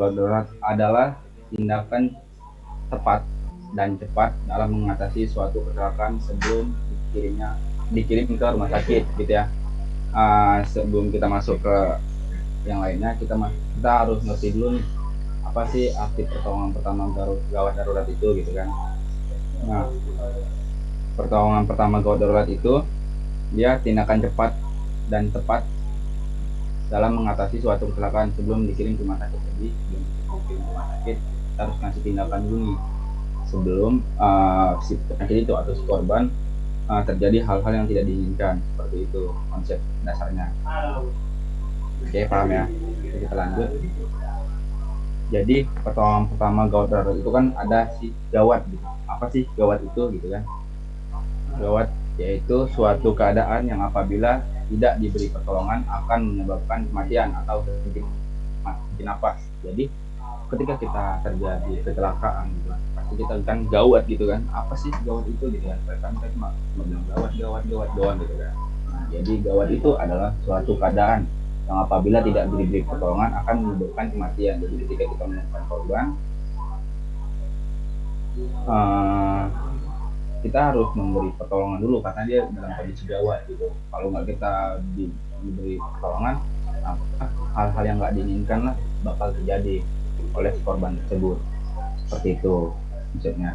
gawat darurat adalah tindakan tepat dan cepat dalam mengatasi suatu kecelakaan sebelum dikirim ke rumah sakit gitu ya. Sebelum kita masuk ke yang lainnya, kita harus ngerti dulu nih apa sih arti pertolongan pertama gawat darurat itu gitu kan. Nah, pertolongan pertama gawat darurat itu dia tindakan cepat dan tepat dalam mengatasi suatu kecelakaan sebelum dikirim ke rumah sakit. Jadi sebelum dikirim ke rumah sakit, kita harus ngasih tindakan dulu nih sebelum si penyakit itu atau si korban terjadi hal-hal yang tidak diinginkan. Seperti itu konsep dasarnya. Oke, paham ya? Jadi kita lanjut. Jadi pertolongan pertama gawat darurat itu kan ada si gawat gitu. Apa sih gawat itu gitu kan? Gawat yaitu suatu keadaan yang apabila tidak diberi pertolongan akan menyebabkan kematian atau henti nafas. Jadi ketika kita terjadi kecelakaan gitu kan, pasti kita kan gawat gitu kan. Apa sih gawat itu gitu kan? Kan kita cuma bilang gawat doang gitu kan. Nah, jadi gawat itu adalah suatu keadaan yang apabila tidak diberi pertolongan akan menyebabkan kematian. Jadi ketika kita menemukan korban, kita harus memberi pertolongan dulu karena dia dalam kondisi gawat gitu. Kalau nggak kita diberi pertolongan, hal-hal yang nggak diinginkan lah bakal terjadi oleh korban tersebut. Seperti itu maksudnya.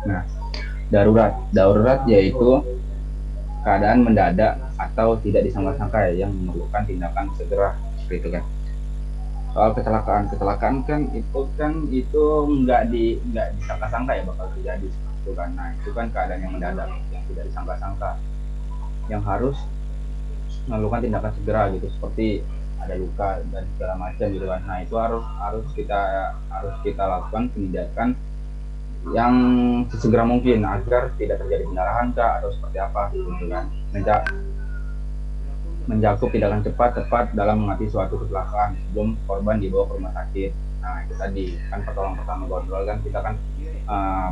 Nah, darurat yaitu keadaan mendadak atau tidak disangka-sangka yang memerlukan tindakan segera, seperti itu kan. Soal kecelakaan kan itu nggak disangka-sangka ya bakal terjadi itu kan. Nah, itu kan keadaan yang mendadak yang tidak disangka-sangka yang harus melakukan tindakan segera gitu, seperti ada luka dan segala macam gitu kan. Nah, itu harus kita lakukan tindakan yang sesegera mungkin agar tidak terjadi pendarahan kah atau seperti apa gitu kan. Mencakup tindakan tepat dalam mengatasi suatu kecelakaan sebelum korban dibawa ke rumah sakit. Nah, itu tadi kan pertolongan pertama gawat kan kita kan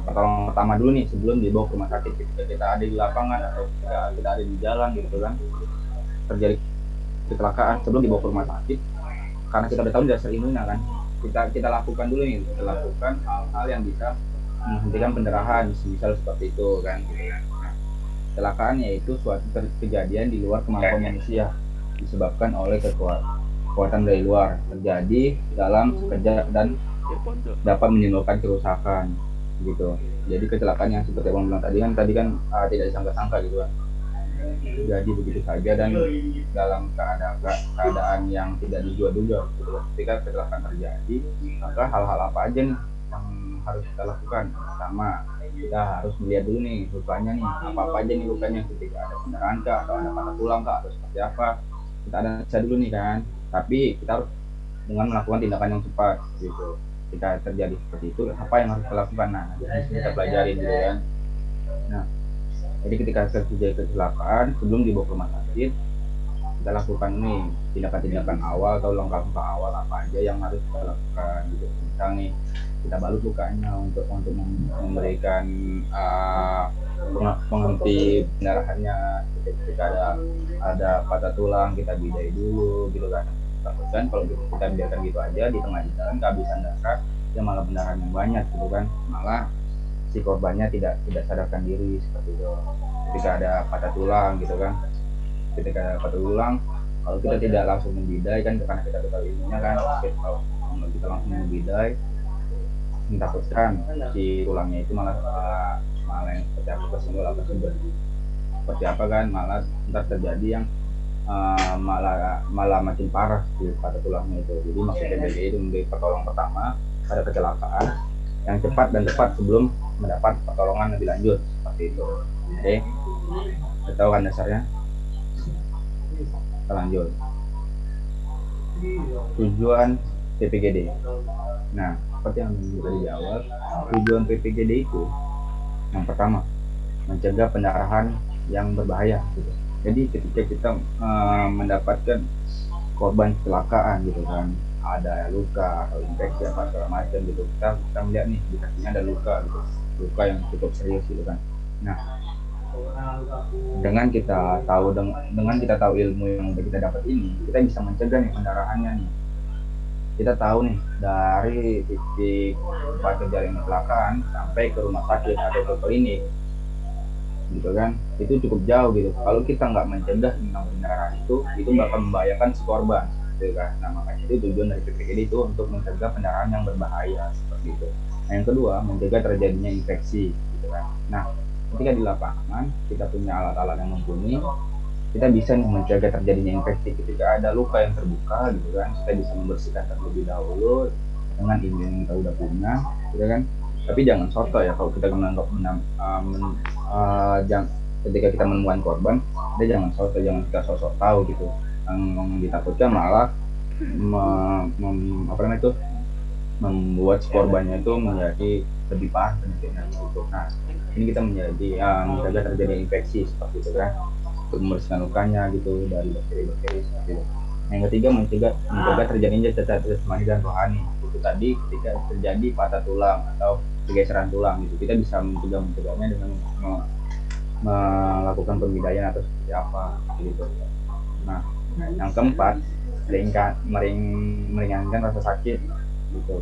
pertolongan pertama dulu nih sebelum dibawa ke rumah sakit. Ketika kita ada di lapangan atau kita ada di jalan gitu kan, terjadi kecelakaan sebelum dibawa ke rumah sakit, karena kita udah tahu dasar ilmunya kan, kita lakukan dulu nih, kita lakukan hal-hal yang bisa menghentikan pendarahan, misal seperti itu kan. Nah, kecelakaan yaitu suatu kejadian di luar kemampuan manusia disebabkan oleh kekuatan dari luar, terjadi dalam sekejap dan dapat menimbulkan kerusakan gitu. Jadi kecelakaan yang seperti yang bilang tadi kan tidak disangka-sangka gitu kan, jadi begitu saja dan dalam keadaan yang tidak diduga-duga gitu. Ketika kecelakaan terjadi, maka hal-hal apa aja nih yang harus kita lakukan? Pertama, kita harus melihat dulu nih lukanya nih, apa aja nih lukanya, ketika ada pendarahan kah atau ada patah tulang kah atau seperti apa, kita analisa dulu nih kan. Tapi kita harus dengan melakukan tindakan yang cepat gitu. Jika terjadi seperti itu, apa yang harus kita lakukan? Nah, kita pelajari dulu kan. Nah, jadi ketika terjadi kecelakaan sebelum dibawa ke rumah sakit, kita lakukan nih tindakan-tindakan awal atau langkah-langkah awal apa aja yang harus kita lakukan gitu. Misal nih kita balut lukanya untuk memberikan penghenti pendarahannya. Ketika ada patah tulang kita bidai dulu gitu kan. Takutkan kalau kita biarkan gitu aja di tengah jalan kehabisan darah, ya malah pendarahan yang banyak gitu kan, malah si korbannya tidak sadarkan diri seperti itu. Ketika ada patah tulang gitu kan, kalau kita tidak langsung membidai kan, karena kita tahu ilmunya kan, kalau kita langsung membidai, mentakutkan si tulangnya itu malah yang seperti apa, kesenggol apa seperti apa kan, malah ntar terjadi yang malah makin parah si patah tulangnya itu. Jadi maksudnya BGI itu memberi pertolongan pertama pada kecelakaan yang cepat dan tepat sebelum mendapat pertolongan lebih lanjut, seperti itu. Oke, kita tahu kan dasarnya. Kita lanjut. Tujuan PPGD. Nah, seperti yang tadi di awal, tujuan PPGD itu yang pertama mencegah pendarahan yang berbahaya gitu. Jadi ketika kita mendapatkan korban kecelakaan gitu kan, ada luka atau infeksi apa segala macam gitu, kita melihat nih di kakinya ada luka gitu, luka yang cukup serius gitu kan. Nah, dengan kita tahu ilmu yang udah kita dapat ini, kita bisa mencegah nih pendarahannya nih. kita tahu nih dari titik tempat kejadian kecelakaan sampai ke rumah sakit atau ke klinik gitu kan, itu cukup jauh gitu. Kalau kita nggak mencegah tentang pengendara itu bakal membahayakan si korban gitu kan. Nah makanya itu tujuan dari PPKD itu untuk mencegah kendaraan yang berbahaya seperti itu. Nah, yang kedua, mencegah terjadinya infeksi gitu kan. Nah ketika di lapangan kita punya alat-alat yang mumpuni, kita bisa nih mencegah terjadinya infeksi. Ketika ada luka yang terbuka gitu kan, kita bisa membersihkan terlebih dahulu dengan ilmu yang kita udah punya gitu kan. Tapi jangan soto ya kalau kita menganggap jangan, ketika kita menemukan korban, kita jangan soto, jangan kita sosok tahu gitu. Yang ditakutkan malah apa namanya itu, membuat korbannya itu menjadi lebih parah penyakitnya gitu. Nah ini kita menjadi mencegah terjadi infeksi seperti itu kan, untuk membersihkan lukanya gitu dari bakteri-bakteri seperti itu. Yang ketiga, mencegah terjadinya cacat jasmani dan rohani. Itu tadi ketika terjadi patah tulang atau pergeseran tulang gitu, kita bisa mencegahnya dengan melakukan pemindaian atau seperti apa gitu. Nah yang keempat, meringankan rasa sakit gitu.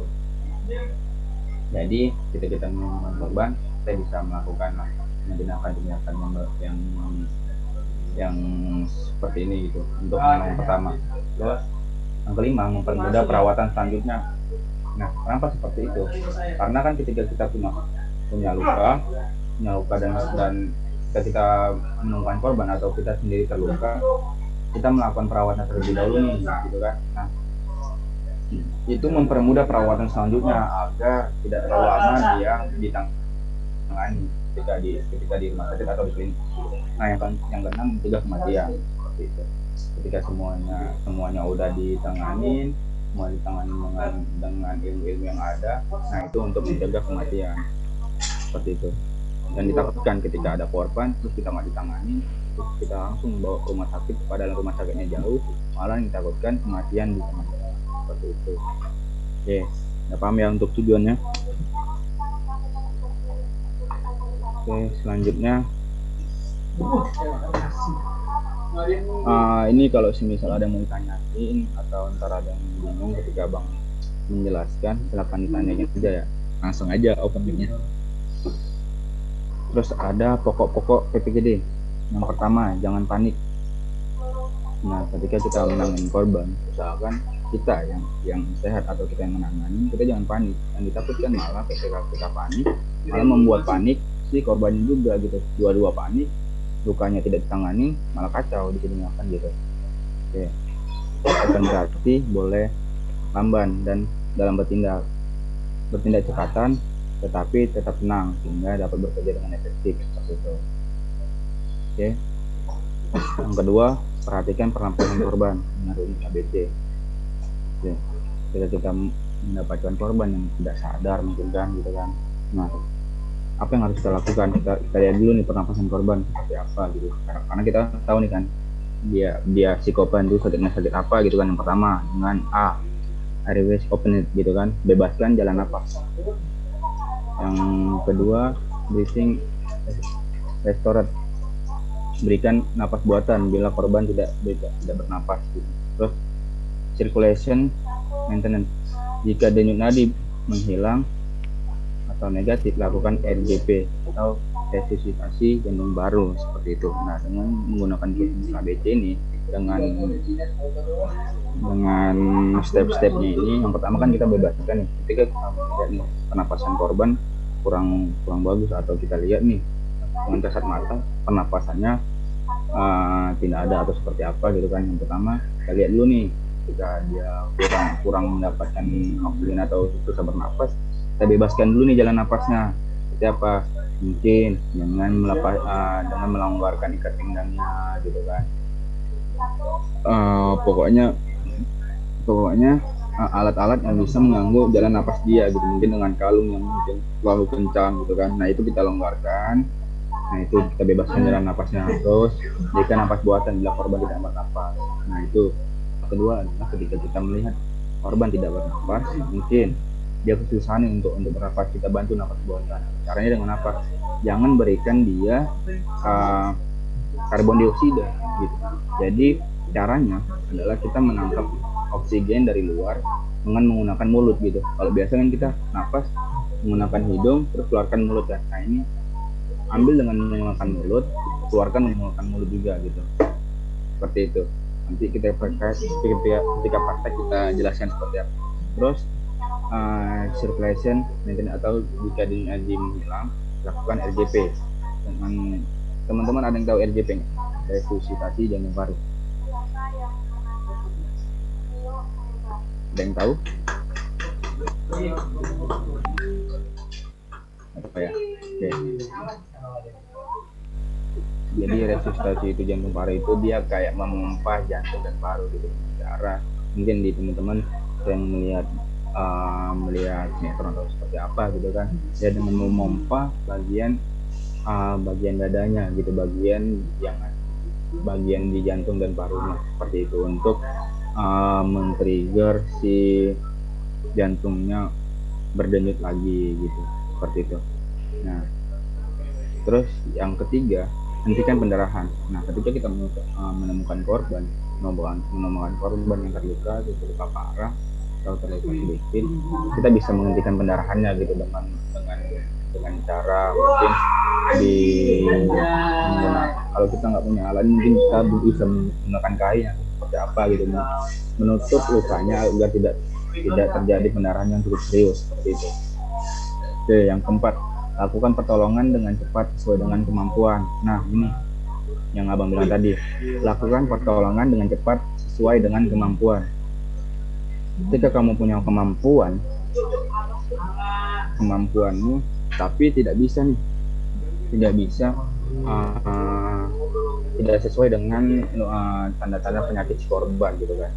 Jadi ketika kita menemukan korban, kita bisa melakukan tindakan-tindakan yang seperti ini gitu untuk yang pertama. Terus yang kelima, mempermudah perawatan selanjutnya. Nah kenapa seperti itu? Karena kan ketika kita punya luka dan ketika kita menemukan korban atau kita sendiri terluka, kita melakukan perawatan terlebih dahulu nih gitu kan. Nah itu mempermudah perawatan selanjutnya agar tidak terlalu lama dia ditangani ketika di rumah sakit atau di klinik. Nah yang keenam, mencegah kematian seperti itu. Ketika semuanya udah ditangani dengan ilmu-ilmu yang ada, nah itu untuk mencegah kematian seperti itu. Dan ditakutkan ketika ada korban terus kita nggak ditangani, terus kita langsung bawa ke rumah sakit, padahal rumah sakitnya jauh, malah ditakutkan kematian di tengah seperti itu. Oke, udah paham ya untuk tujuannya. Oke, selanjutnya ini kalau semisal ada yang mau ditanyain atau ntar ada yang bingung ketika Bang menjelaskan, silakan ditanyain aja ya, langsung aja open mic-nya. Terus ada pokok-pokok PPKD. Yang pertama, jangan panik. Nah ketika kita menangani korban, misalkan kita yang sehat atau kita yang menangani, kita jangan panik. Yang ditakutkan malah ketika kita panik, malah membuat panik si korbannya juga gitu. Dua-dua panik, lukanya tidak ditangani, malah kacau di sini kan gitu. Oke, bukan berarti boleh lamban dan dalam bertindak cepatan, tetapi tetap tenang sehingga dapat bekerja dengan efektif seperti itu. Oke. Yang kedua, perhatikan pernapasan korban menurut ABC. Oke. Ketika kita mendapatkan korban yang tidak sadar mungkin kan gitu kan. Nah, apa yang harus kita lakukan? Kita lihat dulu nih pernapasan korban seperti apa gitu. Karena kita tahu nih kan dia si korban itu sakit apa gitu kan. Yang pertama dengan A, airways open gitu kan, bebaskan jalan napas. Yang kedua, breathing restored, berikan napas buatan bila korban tidak bernapas gitu. Terus circulation maintenance, jika denyut nadi menghilang atau negatif, lakukan RGP atau resusitasi jantung baru seperti itu. Nah dengan menggunakan ABC ini, dengan step-stepnya ini, yang pertama kan kita bebaskan nih, ketika kita pernapasan korban kurang bagus atau kita lihat nih dengan kasat mata pernapasannya tidak ada atau seperti apa gitu kan. Yang pertama kita lihat dulu nih, ketika dia kurang mendapatkan oksigen atau susah bernapas, kita bebaskan dulu nih jalan napasnya. Seperti apa? Mungkin dengan melonggarkan ikat pinggangnya gitu kan. Pokoknya alat-alat yang bisa mengganggu jalan napas dia gitu, mungkin dengan kalung yang mungkin terlalu kencang gitu kan. Nah itu kita longgarkan, nah itu kita bebaskan jalan napasnya. Terus berikan napas buatan bila korban tidak bernapas. Nah itu kedua adalah ketika kita melihat korban tidak bernapas, mungkin dia kesusahan untuk bernapas, kita bantu napas buatan. Caranya dengan apa? Jangan berikan dia karbon dioksida gitu. Jadi caranya adalah kita menangkap oksigen dari luar dengan menggunakan mulut gitu. Kalau biasa kan kita nafas menggunakan hidung terus keluarkan mulut kan. Nah ini ambil dengan menggunakan mulut, keluarkan menggunakan mulut juga gitu. Seperti itu. Nanti kita ketika praktek kita jelaskan seperti apa. Terus circulation maintenance atau jika energi menghilang, lakukan RJP. Dengan teman-teman ada yang tahu RJP nggak? Resusitasi jantung paru. Ada yang tahu? Apa ya? Oke. Jadi resusitasi itu jantung paru itu dia kayak memompa jantung dan paru gitu. Cara mungkin di teman-teman yang melihat sinetron atau seperti apa gitu kan, dia dengan memompa bagian dadanya gitu, bagian di jantung dan parunya seperti itu untuk men-trigger si jantungnya berdenyut lagi gitu, seperti itu. Nah terus yang ketiga, hentikan pendarahan. Nah ketika kita menemukan korban yang terluka parah atau terluka sedikit, kita bisa menghentikan pendarahannya gitu dengan cara mungkin kalau kita nggak punya alat mungkin kita bisa menggunakan kain seperti apa gitu, menutup lukanya agar tidak terjadi pendarahan yang cukup serius seperti itu. Oke, yang keempat, lakukan pertolongan dengan cepat sesuai dengan kemampuan. Nah ini yang abang bilang tadi, lakukan pertolongan dengan cepat sesuai dengan kemampuan. Ketika kamu punya kemampuanmu tapi tidak bisa tidak sesuai dengan tanda-tanda penyakit si korban gitu kan.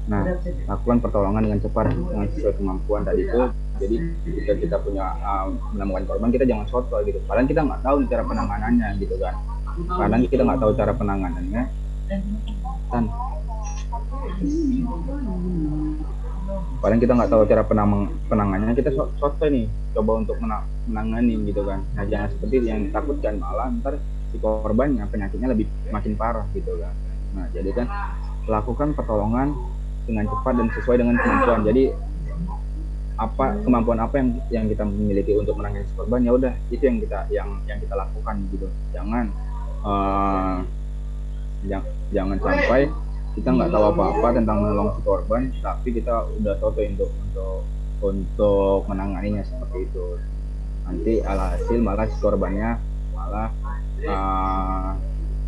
Nah, lakukan pertolongan dengan cepat dengan sesuai kemampuan tadi itu. Jadi jika kita punya menemukan korban, kita jangan soto gitu. Padahal kita nggak tahu cara penanganannya gitu kan. Kadang kita nggak tahu cara penanganannya. Padahal kita nggak tahu cara penanganannya, kita soto nih, coba untuk menangani gitu kan. Nah jangan seperti yang ditakutkan, malah ntar si korbannya penyakitnya makin parah gitu kan. Nah jadi kan lakukan pertolongan dengan cepat dan sesuai dengan kemampuan. Jadi kemampuan apa yang kita miliki untuk menangani si korban, ya udah itu yang kita lakukan gitu. Jangan sampai kita nggak tahu apa-apa tentang menolong si korban, tapi kita udah soto untuk menanganinya seperti itu. Nanti alhasil malah si korbannya malah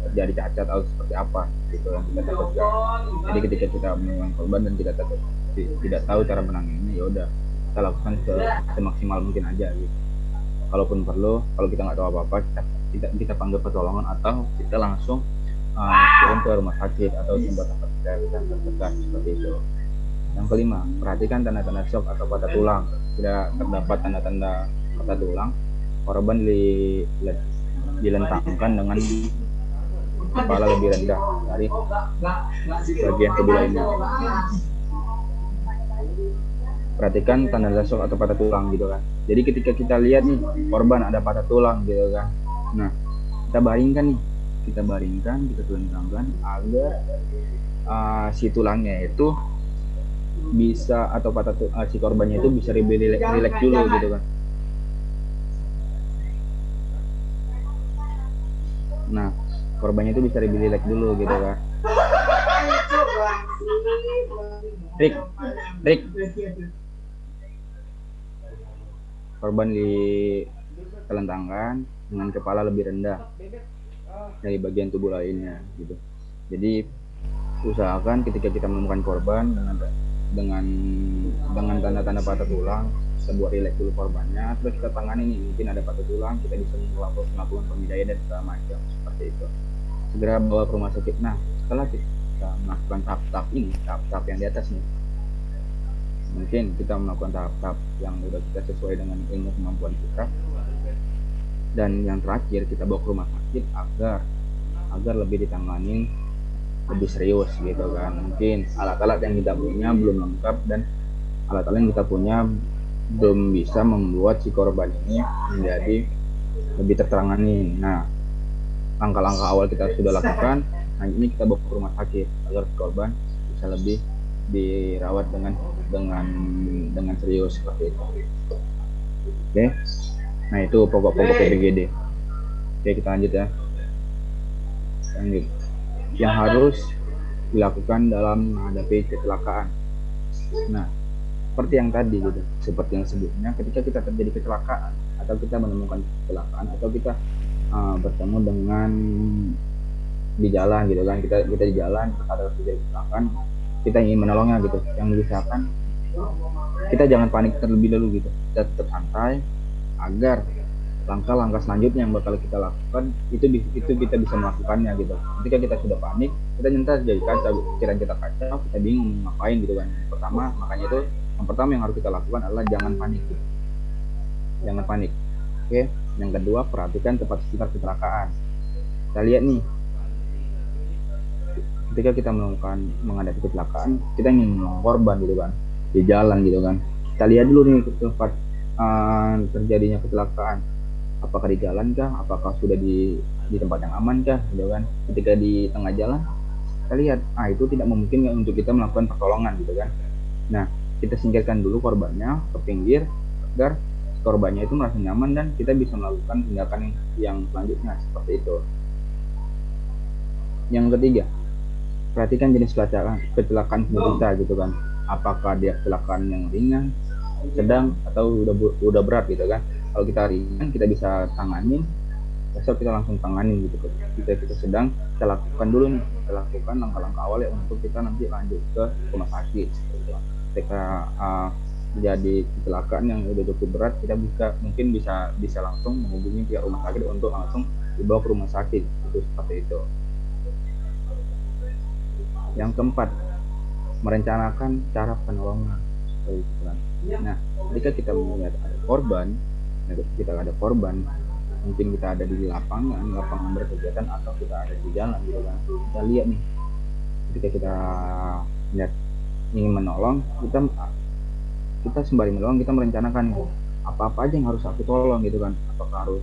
terjadi cacat atau seperti apa gitu yang kita takutkan. Jadi ketika kita menolong korban dan kita tidak tahu cara menanganinya, ya udah kita lakukan semaksimal mungkin aja gitu. Kalaupun perlu, kalau kita nggak tahu apa-apa, kita panggil pertolongan atau kita langsung kirim ke rumah sakit atau tempat terdekat seperti itu. Yang kelima, perhatikan tanda-tanda shock atau patah tulang. Tidak terdapat tanda-tanda patah tulang, korban dilentangkan dengan kepala lebih rendah dari bagian tubuh lainnya. Perhatikan tanda shock atau patah tulang gitu kan. Jadi ketika kita lihat nih korban ada patah tulang gitu kan, nah kita baringkan, kita telentangkan agar si tulangnya itu bisa atau si korbannya itu bisa rileks dulu gitu kan. Nah korbannya itu bisa rileks dulu gitu kan. Rick. Korban ditelentangkan dengan kepala lebih rendah dari bagian tubuh lainnya gitu. Jadi usahakan ketika kita menemukan korban dengan tanda-tanda patah tulang, kita buat rileks dulu korbannya, terus kita tangani nih, mungkin ada patah tulang, kita bisa melakukan pemindaian dan segala macam seperti itu. Segera bawa ke rumah sakit. Nah setelah kita melakukan tahap-tahap yang di atas nih, mungkin kita melakukan tahap-tahap yang udah kita sesuai dengan ilmu kemampuan kita, dan yang terakhir kita bawa ke rumah sakit agar lebih ditangani lebih serius gitu kan. Mungkin alat-alat yang kita punya belum lengkap dan alat-alat yang kita punya belum bisa membuat si korban ini menjadi lebih tertangani. Nah langkah-langkah awal kita sudah lakukan, nah ini kita bawa ke rumah sakit agar korban bisa lebih dirawat dengan serius seperti itu. Oke, nah itu pokok-pokok PPGD. Oke, kita lanjut ya. Lanjut. Yang harus dilakukan dalam menghadapi kecelakaan. Nah, seperti yang tadi gitu, seperti yang sebelumnya, ketika kita terjadi kecelakaan atau kita menemukan kecelakaan atau kita bertemu dengan di jalan gitu kan, kita di jalan ada terjadi kecelakaan, kita ingin menolongnya gitu, yang misalkan kita jangan panik terlebih dahulu gitu, kita tetap santai agar langkah-langkah selanjutnya yang bakal kita lakukan itu kita bisa melakukannya gitu. Ketika kita sudah panik, kita nyentak jadi kacau, pikiran kita kacau, kita bingung ngapain gitu kan. Makanya itu yang pertama yang harus kita lakukan adalah jangan panik gitu. Jangan panik. Oke, yang kedua perhatikan tempat sekitar kecelakaan. Kita lihat nih, ketika kita menghadapi kecelakaan, kita ingin menolong korban gitu kan, di jalan gitu kan. Kita lihat dulu nih tempat terjadinya kecelakaan, apakah di jalan kah, apakah sudah di tempat yang aman kah gitu kan. Ketika di tengah jalan kita lihat itu tidak memungkinkan untuk kita melakukan pertolongan gitu kan. Nah, kita singkirkan dulu korbannya ke pinggir agar korbannya itu merasa nyaman dan kita bisa melakukan tindakan yang selanjutnya seperti itu. Yang ketiga, perhatikan jenis kecelakaan penderita gitu kan, apakah dia kecelakaan yang ringan, sedang, atau udah berat gitu kan. Kalau kita ringan kita bisa tanganin, besok kita langsung tanganin gitu kan. Jika kita sedang, kita lakukan dulu nih, kita lakukan langkah-langkah awal ya untuk kita nanti lanjut ke rumah sakit gitu. Ketika jadi kecelakaan yang udah cukup berat, kita mungkin bisa langsung menghubungi pihak rumah sakit untuk langsung dibawa ke rumah sakit itu, seperti itu. Yang keempat, merencanakan cara penolongan. Nah, ketika kita melihat ada korban, mungkin kita ada di lapangan berkegiatan atau kita ada di jalan gitu kan. Kita lihat nih, ketika kita lihat ingin menolong, kita sembari menolong kita merencanakan apa-apa aja yang harus aku tolong gitu kan. Apakah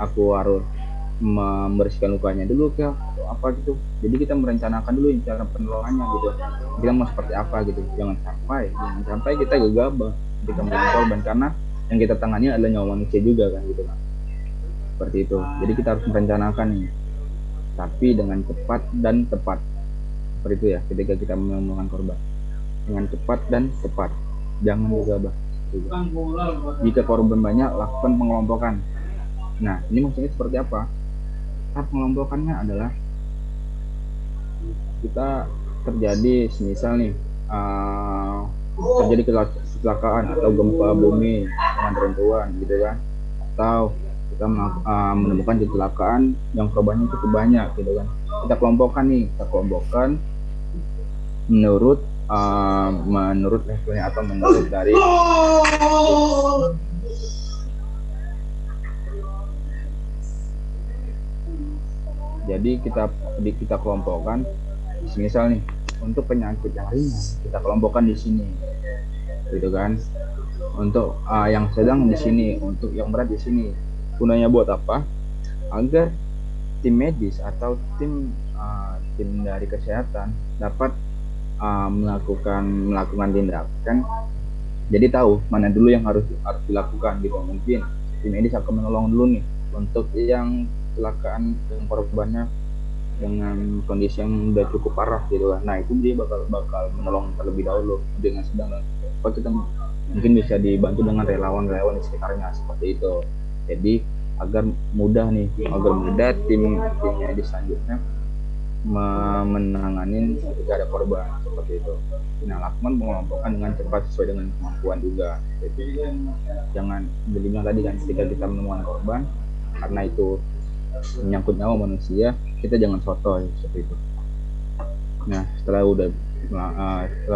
aku harus membersihkan lukanya dulu kah atau apa gitu. Jadi kita merencanakan dulu cara penolongannya gitu, kita mau seperti apa gitu. Jangan sampai kita gegabah ketika menolong korban, karena yang kita tangani adalah nyawa manusia juga kan gitu kan. Seperti itu. Jadi kita harus merencanakan nih, tapi dengan cepat dan tepat. Seperti itu ya, ketika kita menolong korban dengan cepat dan tepat, jangan gegabah gitu. Jika korban banyak, lakukan pengelompokan. Nah, ini maksudnya seperti apa? Pengelompokannya adalah kita terjadi semisal nih terjadi kecelakaan atau gempa bumi dengan runtuhan gitu kan, atau kita menemukan kecelakaan yang korbannya cukup banyak gitu kan. Kita kelompokkan menurut levelnya atau menurut dari jadi kita kelompokkan. Misal nih, untuk penyakit yang ringan kita kelompokkan di sini gitu kan, untuk yang sedang di sini, untuk yang berat di sini. Gunanya buat apa? Agar tim medis atau tim dari kesehatan dapat melakukan tindakan, jadi tahu mana dulu yang harus dilakukan gitu. Mungkin tim medis akan menolong dulu nih untuk yang kecelakaan yang korbannya dengan kondisi yang udah cukup parah gitu kan. Nah, itu dia bakal menolong terlebih dahulu dengan sedang. Kalau kita mungkin bisa dibantu dengan relawan di sekitarnya seperti itu. Jadi agar mudah tim medis selanjutnya menanganin ketika ada korban seperti itu. Nah, lakukan pengelompokan dengan cepat sesuai dengan kemampuan juga. Jadi jangan bilang tadi kan, ketika kita menemukan korban, karena itu menyangkut nyawa manusia, kita jangan sotoy seperti itu. Nah, setelah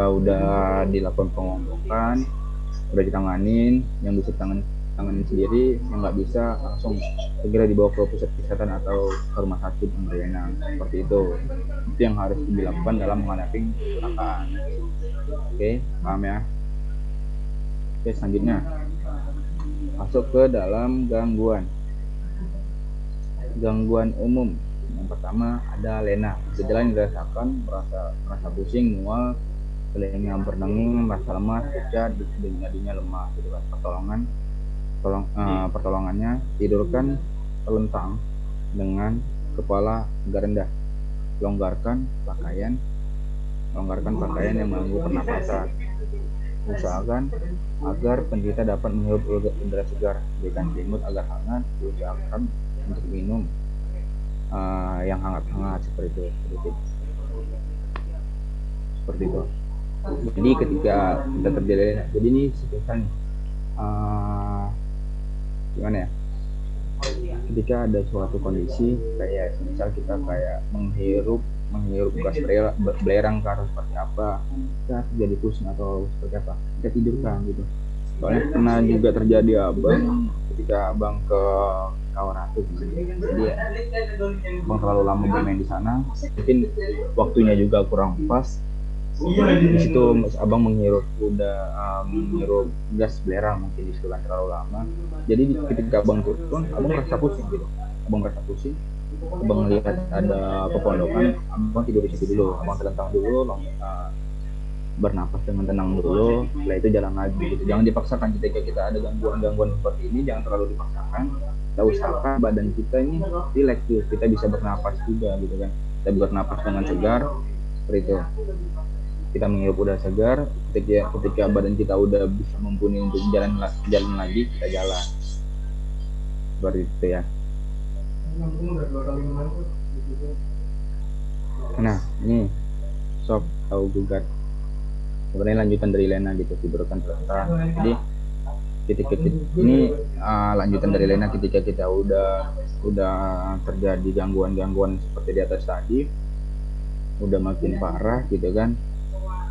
udah dilakukan pengelompokan, udah ditanganin, yang bisa tanganin sendiri, yang nggak bisa langsung segera dibawa ke pusat kesehatan atau ke rumah sakit yang berwenang. Seperti itu yang harus dilakukan dalam menghadapi kecelakaan. Oke, paham ya? Oke, selanjutnya masuk ke dalam gangguan umum. Yang pertama ada lena. Gejala yang dirasakan merasa pusing, mual, telinga berdenging, merasa lemas, pucat, nadinya lemah gitu kan. Pertolongannya tidurkan terlentang dengan kepala agak rendah. Longgarkan pakaian yang mengganggu pernapasan. Usahakan agar penderita dapat menghirup udara segar. Berikan selimut agar hangat. Usahakan untuk minum yang hangat-hangat seperti itu. Jadi ketika kita terjadi, jadi ini sekitar gimana ya? Ketika ada suatu kondisi kayak misal kita kayak menghirup gas belerang ke arah seperti apa, kita terjadi pusing atau seperti apa, kita tidurkan gitu. Soalnya pernah juga terjadi abang ketika abang ke Kawaratu, jadi abang terlalu lama bermain di sana, mungkin waktunya juga kurang pas. Di situ abang menghirup gas belerang, mungkin di situ kan terlalu lama. Jadi ketika abang turun, abang merasa pusing gitu. Abang lihat ada pepondokan, abang tidur di situ dulu, abang terlentang dulu, bernapas dengan tenang dulu, setelah itu jalan lagi gitu. Jangan dipaksakan ketika kita ada gangguan seperti ini, jangan terlalu dipaksakan. Kita usahakan badan kita ini rileks tuh, kita bisa bernapas juga gitu kan. Kita bernapas dengan segar seperti itu. Kita menghirup udara segar, ketika badan kita udah bisa mumpuni untuk jalan lagi, kita jalan seperti itu ya. Nah ini sob tahu gugat sebenarnya lanjutan dari lena gitu, tidurkan terlentang. Jadi ketika ini lanjutan dari lena, ketika kita udah terjadi gangguan seperti di atas tadi, udah makin parah gitu kan,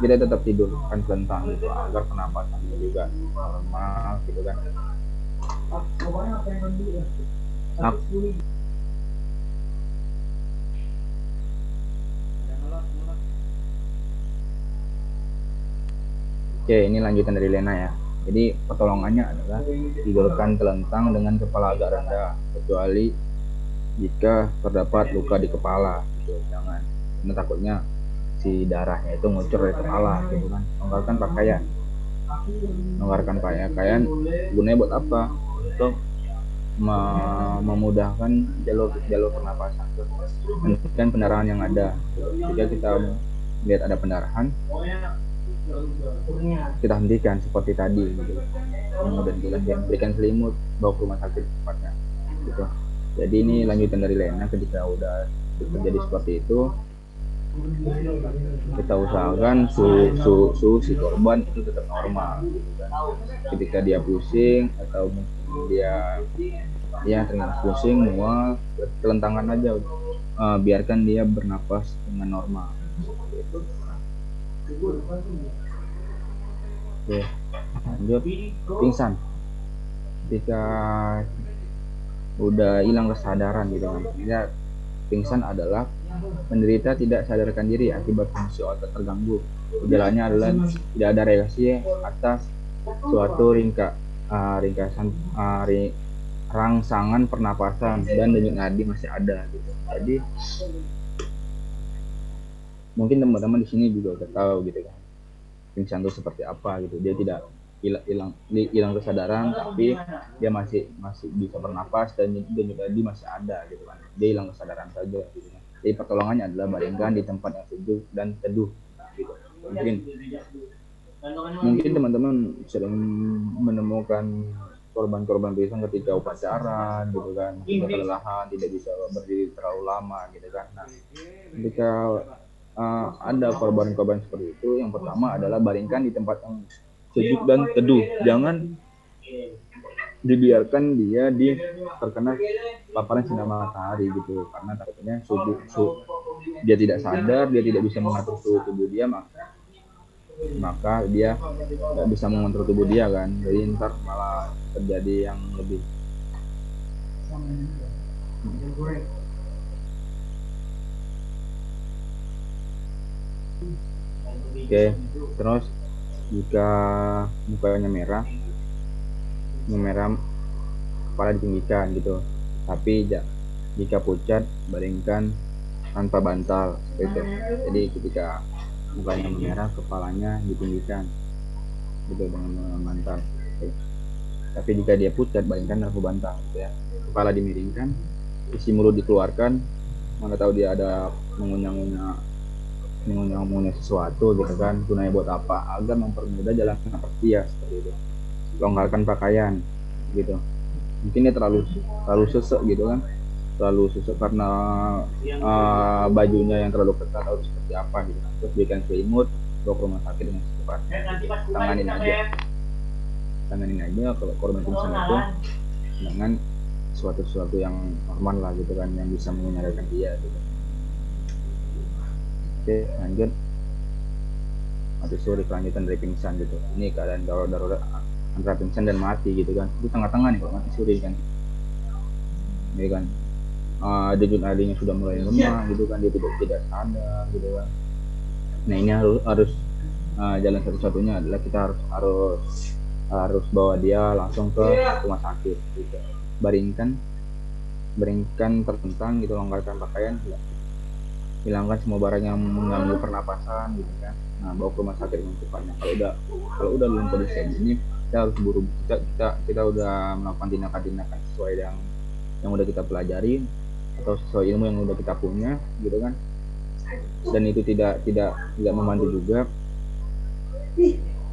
kita tetap tidurkan terlentang gitu agar pernapasannya juga normal gitu kan. Oke, ini lanjutan dari lena ya. Jadi pertolongannya adalah tidurkan telentang dengan kepala agak rendah, kecuali jika terdapat luka di kepala gitu. Jangan, karena takutnya si darahnya itu ngucur dari kepala gitu kan. Longgarkan pakaian gunanya buat apa? Untuk memudahkan jalur pernapasan dan pendarahan yang ada. Jika kita lihat ada pendarahan, kita hentikan seperti tadi gitu. Kemudian kita berikan selimut, bawa ke rumah sakit cepatnya gitu. Jadi ini lanjutan dari lena. Ketika udah terjadi seperti itu, kita usahakan suhu si korban itu tetap normal gitu kan. Ketika dia pusing atau dia ternyata pusing, mual, kelentangan aja, biarkan dia bernapas dengan normal gitu. Oke, lanjut pingsan. Ketika udah hilang kesadaran gitu kan, dia pingsan adalah penderita tidak sadarkan diri akibat fungsi otak terganggu. Gejalanya adalah tidak ada reaksi atas suatu rangsangan pernapasan dan denyut nadi masih ada gitu. Jadi mungkin teman-teman di sini juga udah tahu gitu kan, pingsan itu seperti apa gitu. Dia tidak hilang kesadaran, tapi dia masih bisa bernapas dan denyut nadi masih ada gitu kan. Dia hilang kesadaran saja gitu kan. Jadi pertolongannya adalah baringkan di tempat yang sejuk dan teduh gitu. Mungkin teman-teman sering menemukan korban pingsan ketika upacara gitu kan, ketika kelelahan, tidak bisa berdiri terlalu lama gitu kan. Nah, ketika ada korban seperti itu, yang pertama adalah baringkan di tempat yang sejuk dan teduh. Jangan dibiarkan dia terkena paparan sinar matahari gitu, karena takutnya dia tidak sadar, dia tidak bisa mengatur suhu tubuh dia, maka dia tidak bisa mengontrol tubuh dia kan. Jadi ntar malah terjadi yang lebih Oke, terus jika mukanya merah, kepala ditinggikan gitu, tapi Jika pucat, baringkan tanpa bantal, seperti itu. Jadi ketika mukanya memerah, kepalanya ditinggikan, gitu dengan bantal. Oke. Tapi jika dia pucat, baringkan tanpa bantal, gitu ya. Kepala dimiringkan, isi mulut dikeluarkan, mana tahu dia ada mengunyah sesuatu gitu kan, gunanya buat apa, agar mempermudah jalan nafas dia, seperti itu. Longgarkan pakaian gitu, mungkin dia terlalu sesek gitu kan, terlalu sesek karena bajunya yang terlalu ketat atau seperti apa gitu. Terus berikan selimut, bawa ke rumah sakit dengan secepatnya. Tanganin aja kalau korban pingsan itu dengan sesuatu yang normal lah gitu kan, yang bisa menyadarkan dia gitu. Oke, lanjut. Mati suri, kelanjutan dari pingsan gitu. Ini keadaan darurat antara pingsan dan mati gitu kan. Itu tengah-tengah nih kalau mati suri kan. Ini kan denyut nadinya sudah mulai lemah gitu kan, dia tidak sadar gitu kan. Nah ini harus jalan satu-satunya adalah kita harus bawa dia langsung ke rumah sakit gitu. Baringkan tertentang gitu, longgarkan pakaian, hilangkan semua barang yang mengganggu pernapasan gitu kan. Nah, bawa ke rumah sakit dengan cepatnya. Kalau udah dalam kondisi ini, kita harus buru kita udah melakukan tindakan sesuai yang udah kita pelajari atau sesuai ilmu yang udah kita punya gitu kan. Dan itu tidak membantu juga,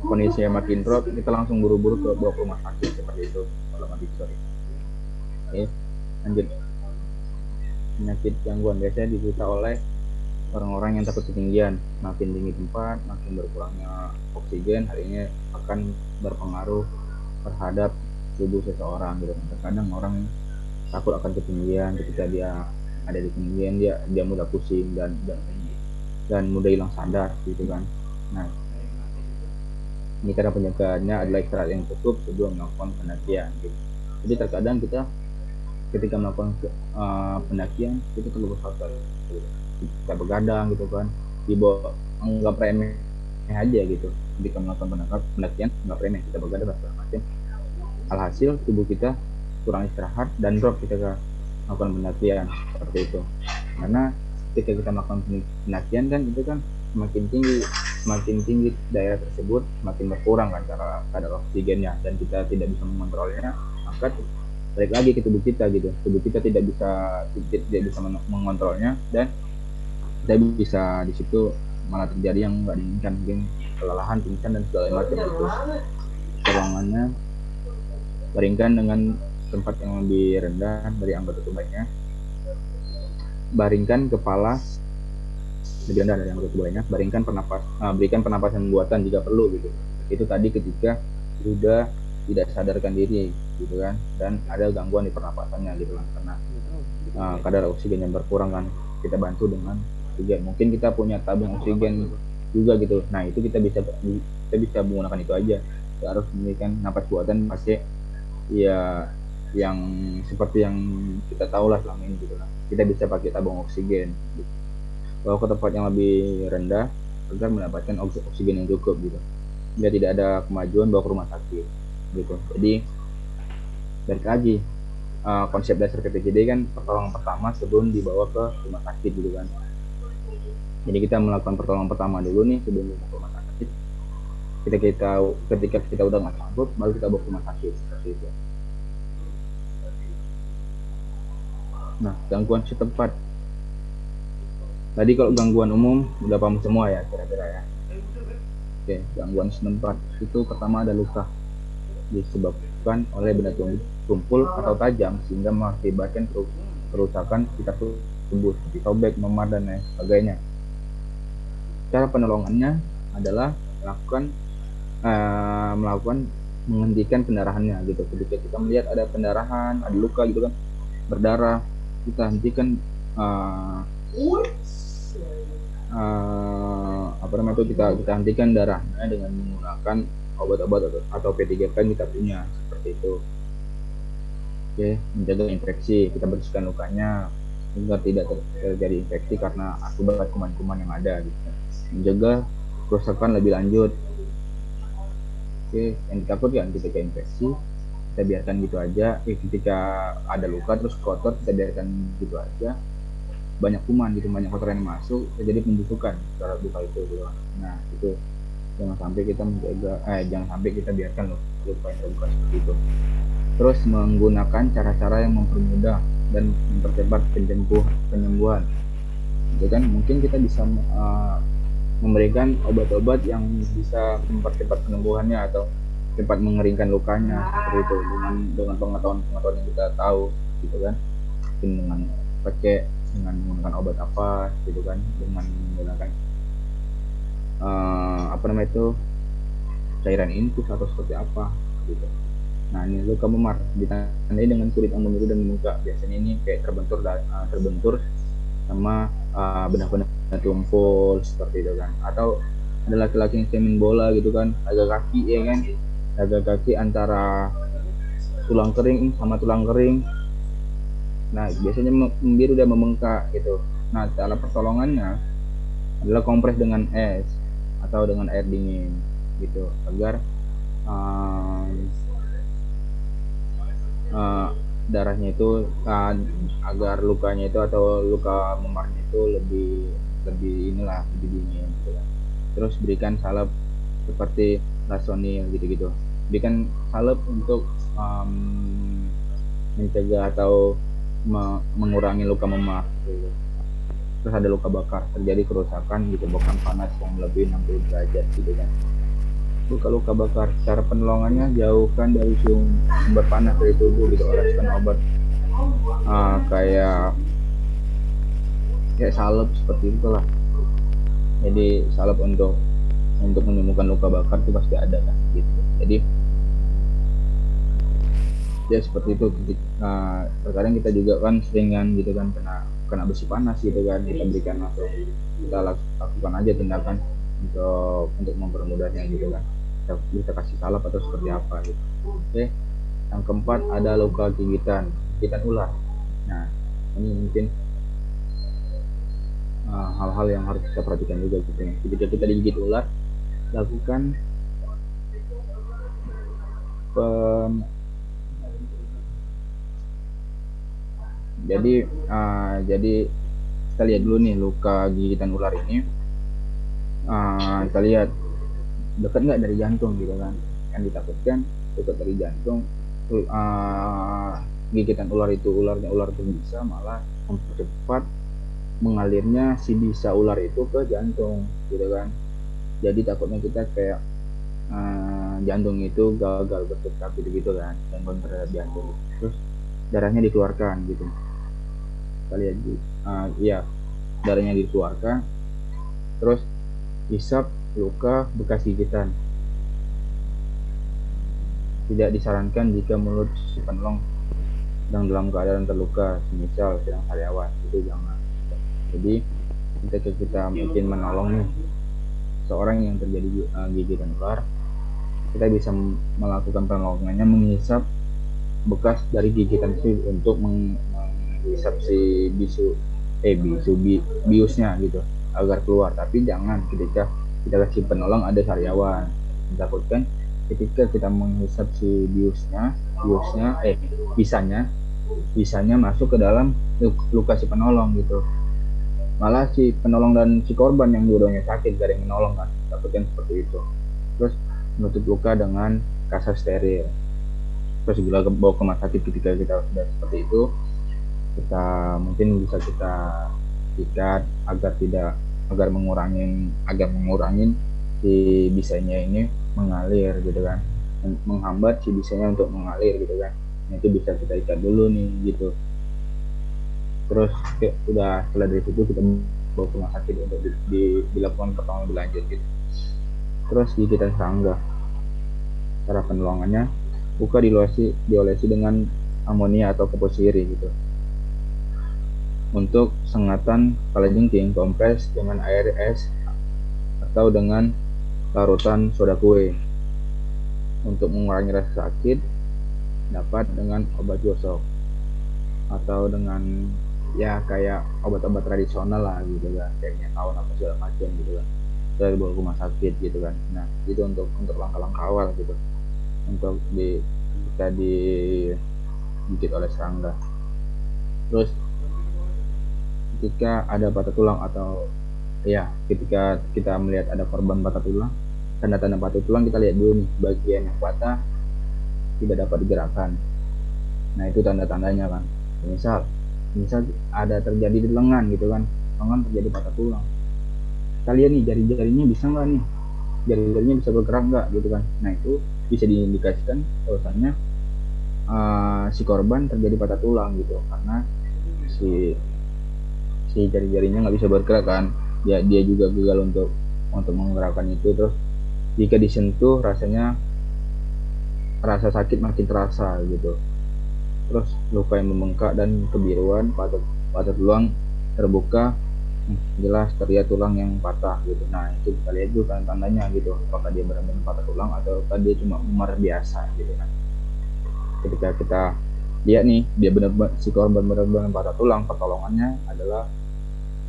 kondisinya makin drop, kita langsung buru-buru bawa ke rumah sakit seperti itu kalau mati suri. Oke, lanjut. Penyakit gangguan biasanya diderita oleh orang-orang yang takut ketinggian. Makin tinggi tempat, makin berkurangnya oksigen, hal ini akan berpengaruh terhadap tubuh seseorang gitu. Terkadang orang takut akan ketinggian, ketika dia ada di ketinggian dia mudah pusing dan mudah hilang sadar gitu kan. Nah, ini cara penjagaannya adalah istirahat yang cukup sebelum melakukan pendakian gitu. Jadi terkadang kita ketika melakukan pendakian itu perlu bersabar gitu. Kita begadang gitu kan, dibawa anggap remeh aja gitu. Ketika melakukan pendakian nggak remeh, kita begadang segala macam, alhasil tubuh kita kurang istirahat dan drop ketika melakukan pendakian seperti itu. Karena ketika kita melakukan pendakian kan itu kan semakin tinggi daerah tersebut, semakin berkurang kan kadar oksigennya, dan kita tidak bisa mengontrolnya, maka balik lagi ke tubuh kita gitu. Tubuh kita tidak bisa mengontrolnya, dan kita bisa di situ malah terjadi yang nggak diinginkan, mungkin kelelahan, pingsan dan segala macam itu. Ruangannya baringkan dengan tempat yang lebih rendah dari anggota tubuhnya. Baringkan kepala lebih rendah dari anggota tubuhnya. Berikan pernapasan buatan jika perlu gitu. Itu tadi ketika sudah tidak sadarkan diri gitu kan, dan ada gangguan di pernapasannya gitu kan, karena kadar oksigen yang berkurang kan. Kita bantu dengan oksigen, mungkin kita punya tabung oksigen juga gitu. Nah itu kita bisa menggunakan itu aja. Kita harus memberikan napas buatan pasti ya, yang seperti yang kita tahu lah selama ini gitu lah. Kita bisa pakai tabung oksigen gitu. Bawa ke tempat yang lebih rendah agar mendapatkan oksigen yang cukup gitu. Bila tidak ada kemajuan, bawa ke rumah sakit gitu. Jadi balik lagi, konsep dasar PPJD kan pertolongan pertama sebelum dibawa ke rumah sakit gitu kan. Jadi kita melakukan pertolongan pertama dulu nih sebelum dibawa ke rumah sakit. Ketika kita udah nggak sanggup, baru kita bawa ke rumah sakit seperti itu. Nah, gangguan setempat. Tadi kalau gangguan umum udah paham semua ya kira-kira ya. Oke, gangguan setempat itu pertama ada luka disebabkan oleh benda tumpul atau tajam sehingga mengakibatkan kerusakan sekitar tubuh seperti sobek, memar dan lain sebagainya. Cara penolongannya adalah menghentikan pendarahannya gitu. Ketika kita melihat ada pendarahan, ada luka gitu kan, berdarah, kita hentikan kita hentikan darahnya dengan menggunakan obat-obat atau P3K yang kita punya seperti itu. Oke, menjaga infeksi, kita bersihkan lukanya agar tidak terjadi infeksi karena akibat kuman-kuman yang ada gitu. Menjaga kerusakan lebih lanjut. Oke, yang ditakutkan ketika infeksi, kita kita biarkan gitu aja, ketika ada luka terus kotor kita biarkan gitu aja, banyak kuman gitu, banyak kotoran yang masuk, jadi pembusukan terhadap luka itu gitu. Nah itu jangan sampai kita jangan sampai kita biarkan luka yang terbuka seperti itu. Terus menggunakan cara-cara yang mempermudah dan mempercepat penyembuhan. Jadi kan mungkin kita bisa memberikan obat-obat yang bisa mempercepat penyembuhannya atau cepat mengeringkan lukanya seperti itu dengan pengetahuan yang kita tahu gitu kan, mungkin dengan menggunakan obat apa gitu kan, dengan menggunakan apa namanya itu, cairan infus atau seperti apa gitu. Nah ini luka memar ditandai dengan kulit yang membiru dan memuka, biasanya ini kayak terbentur sama benda-benda tumpul seperti itu kan, atau ada laki-laki yang cemen bola gitu kan, agak kaki ya kan, agak kaki antara tulang kering sama tulang kering. Nah biasanya membiru dan membengkak gitu. Nah cara pertolongannya adalah kompres dengan es atau dengan air dingin gitu, agar darahnya itu agar lukanya itu atau luka memarnya itu lebih dingin gitu kan. Terus berikan salep seperti Lasonil gitu-gitu, berikan salep untuk mencegah atau mengurangi luka memar gitu. Terus ada luka bakar, terjadi kerusakan disebabkan panas yang lebih 60 derajat gitu kan. Luka-luka bakar, cara penolongannya jauhkan dari sumber panas dari tubuh gitu, oleskan obat kayak salep seperti itulah. Jadi salep untuk menyembuhkan luka bakar itu pasti ada kan gitu. Jadi ya seperti itu. Terkadang kita juga kan seringan gitu kan kena besi panas gitu kan, kita berikan langsung, kita lakukan aja tindakan untuk mempermudahnya gitu kan, kita bisa kasih salep atau seperti apa gitu. Oke, yang keempat ada luka gigitan ular. Nah ini mungkin hal-hal yang harus kita perhatikan juga gitu. Ketika kita digigit ular, lakukan jadi kita lihat dulu nih luka gigitan ular ini, kita lihat dekat nggak dari jantung gitu kan. Yang ditakutkan dekat dari jantung, gigitan ular itu bisa malah mempercepat mengalirnya si bisa ular itu ke jantung gitu kan. Jadi takutnya kita kayak jantung itu gagal berdetak gitu kan, gangguan terhadap jantung, terus darahnya dikeluarkan gitu. Kita lihat iya, darahnya dikeluarkan, terus hisap luka bekas gigitan. Tidak disarankan jika mulut si penolong sedang dalam keadaan terluka, semisal sedang sariawan, itu jangan. Jadi ketika kita mungkin menolong nih seorang yang terjadi gigitan ular, kita bisa melakukan penolongannya menghisap bekas dari gigitan itu untuk menghisap si biusnya gitu agar keluar. Tapi jangan ketika kita kasih penolong ada sariawan, takutkan ketika kita menghisap si bisanya masuk ke dalam luka si penolong gitu, malah si penolong dan si korban yang dua-duanya sakit, gak ada yang menolong kan, takutkan seperti itu. Terus menutup luka dengan kasa steril, terus bila bawa ke rumah sakit. Ketika kita sudah seperti itu, kita mungkin bisa kita ikat agar mengurangi si bisanya ini mengalir gitu kan, menghambat si bisanya untuk mengalir gitu kan. Nah, itu bisa kita ikat dulu nih gitu. Terus setelah dari situ kita bawa ke rumah sakit untuk dilakukan pertolongan lebih lanjut gitu. Terus gigitan serangga, cara penolongannya luka diolesi dengan amonia atau kapur sirih gitu. Untuk sengatan kalajengking, kompres dengan air es atau dengan larutan soda kue. Untuk mengurangi rasa sakit dapat dengan obat gosok atau dengan kayak obat-obat tradisional lah gitu kan, kayak tahun apa segala macam gitu kan, dari bawa rumah sakit gitu kan. Nah itu untuk langkah-langkah awal gitu, untuk ketika digigit oleh serangga. Terus ketika ada patah tulang atau ketika kita melihat ada korban patah tulang, tanda-tanda patah tulang kita lihat dulu nih, bagian yang patah tidak dapat digerakkan. Nah itu tanda-tandanya kan. Misal ada terjadi di lengan gitu kan, lengan terjadi patah tulang. Kita lihat nih jari-jarinya bisa nggak nih, jari-jarinya bisa bergerak nggak gitu kan. Nah itu bisa diindikasikan bahwasannya si korban terjadi patah tulang gitu, karena si jari-jarinya nggak bisa bergerak kan. Dia juga gagal untuk menggerakkan itu. Terus jika disentuh rasa sakit makin terasa gitu. Terus luka yang membengkak dan kebiruan, patah tulang terbuka, jelas terlihat tulang yang patah gitu. Nah itu kita lihat juga tanda-tandanya gitu, apakah dia benar-benar patah tulang atau dia cuma memar biasa gitu kan. Ketika kita lihat nih dia benar-benar si korban benar-benar patah tulang, pertolongannya adalah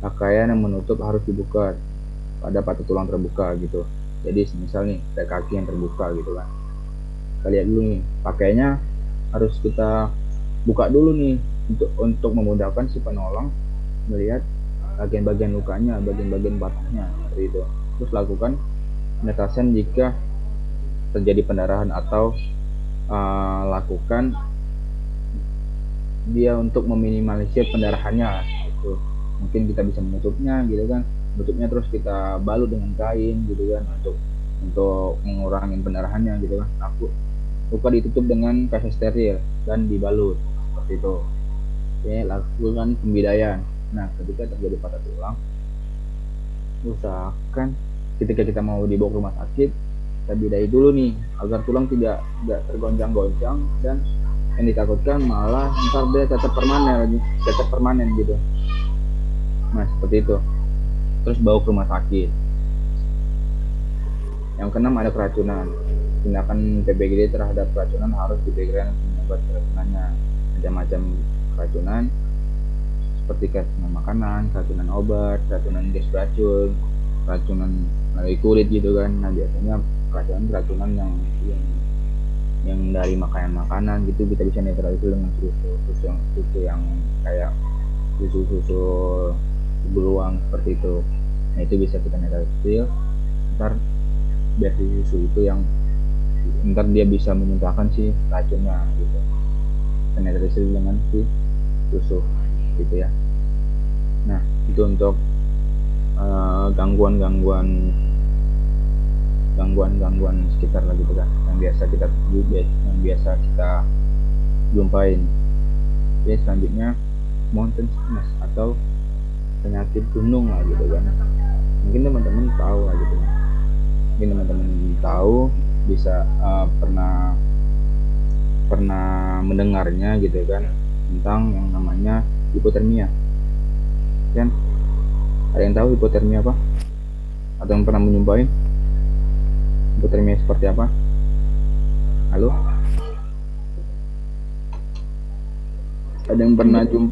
pakaian yang menutup harus dibuka pada patah tulang terbuka gitu. Jadi misal nih ada kaki yang terbuka gitu kan, kita lihat dulu nih pakaiannya harus kita buka dulu nih untuk memudahkan si penolong melihat bagian-bagian lukanya, bagian-bagian patahnya seperti itu. Terus lakukan penetasan jika terjadi pendarahan atau lakukan dia untuk meminimalisir pendarahannya gitu. Mungkin kita bisa menutupnya gitu kan, terus kita balut dengan kain gitu kan untuk mengurangi pendarahannya gitu kan. Luka ditutup dengan kain steril dan dibalut seperti itu. Oke, lakukan pembidayaan. Nah ketika terjadi patah tulang, usahakan ketika kita mau dibawa ke rumah sakit, kita bidai dulu nih agar tulang tidak tergoncang-goncang, dan yang ditakutkan malah ntar dia cacat permanen gitu. Nah seperti itu. Terus bawa ke rumah sakit. Yang keenam ada keracunan. Tindakan PBGD terhadap keracunan harus dipikirkan penyebab keracunannya. Macam-macam keracunan seperti keracunan makanan, keracunan obat, keracunan gas beracun, keracunan melalui kulit gitu kan. Nah biasanya keracunan yang dari makanan gitu kita bisa netralisir dengan susu yang kayak susu beruang seperti itu. Nah itu bisa kita netralisir. Ntar biar susu itu yang ntar dia bisa memuntahkan si racunnya gitu. Kita netralisir dengan si susu gitu ya. Nah itu untuk gangguan sekitar lah gitu kan, yang biasa kita jumpain. Oke, selanjutnya mountain sickness atau penyakit gunung lah gitu kan. Mungkin teman-teman tahu lah gitu. Mungkin teman-teman tahu, bisa pernah mendengarnya gitu kan, tentang yang namanya hipotermia. Kan ada yang tahu hipotermia apa? Atau yang pernah menjumpai hipotermia seperti apa? Halo? Ada yang pernah jumpa?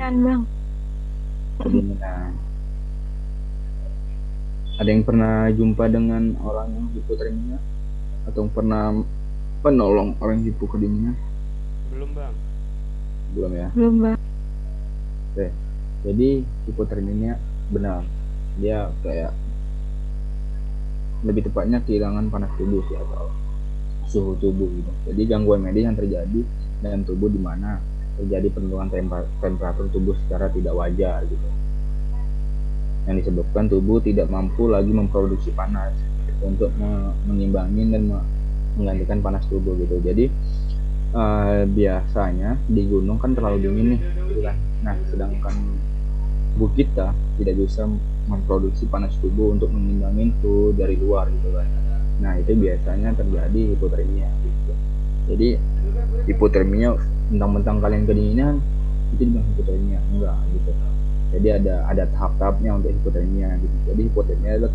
Ada yang pernah jumpa dengan orang yang hipotermia? Atau pernah penolong orang yang hipotermia? Belum bang. Belum ya? Belum bang. Oke. Jadi hipotermia benar, dia kayak lebih tepatnya kehilangan panas tubuh sih, atau suhu tubuh gitu. Jadi gangguan medis yang terjadi dalam tubuh di mana terjadi penurunan temperatur tubuh secara tidak wajar gitu, yang disebabkan tubuh tidak mampu lagi memproduksi panas untuk mengimbangi dan menggantikan panas tubuh gitu. Jadi biasanya di gunung kan terlalu dingin nih gitu kan. Nah sedangkan tubuh kita tidak bisa memproduksi panas tubuh untuk mengimbangi suhu dari luar gitu kan. Nah itu biasanya terjadi hipotermia gitu. Jadi hipotermia mentang-mentang kalian kedinginan itu dibilang hipotermia, enggak gitu. Jadi ada tahap-tahapnya untuk hipotermia gitu. Jadi hipotermia adalah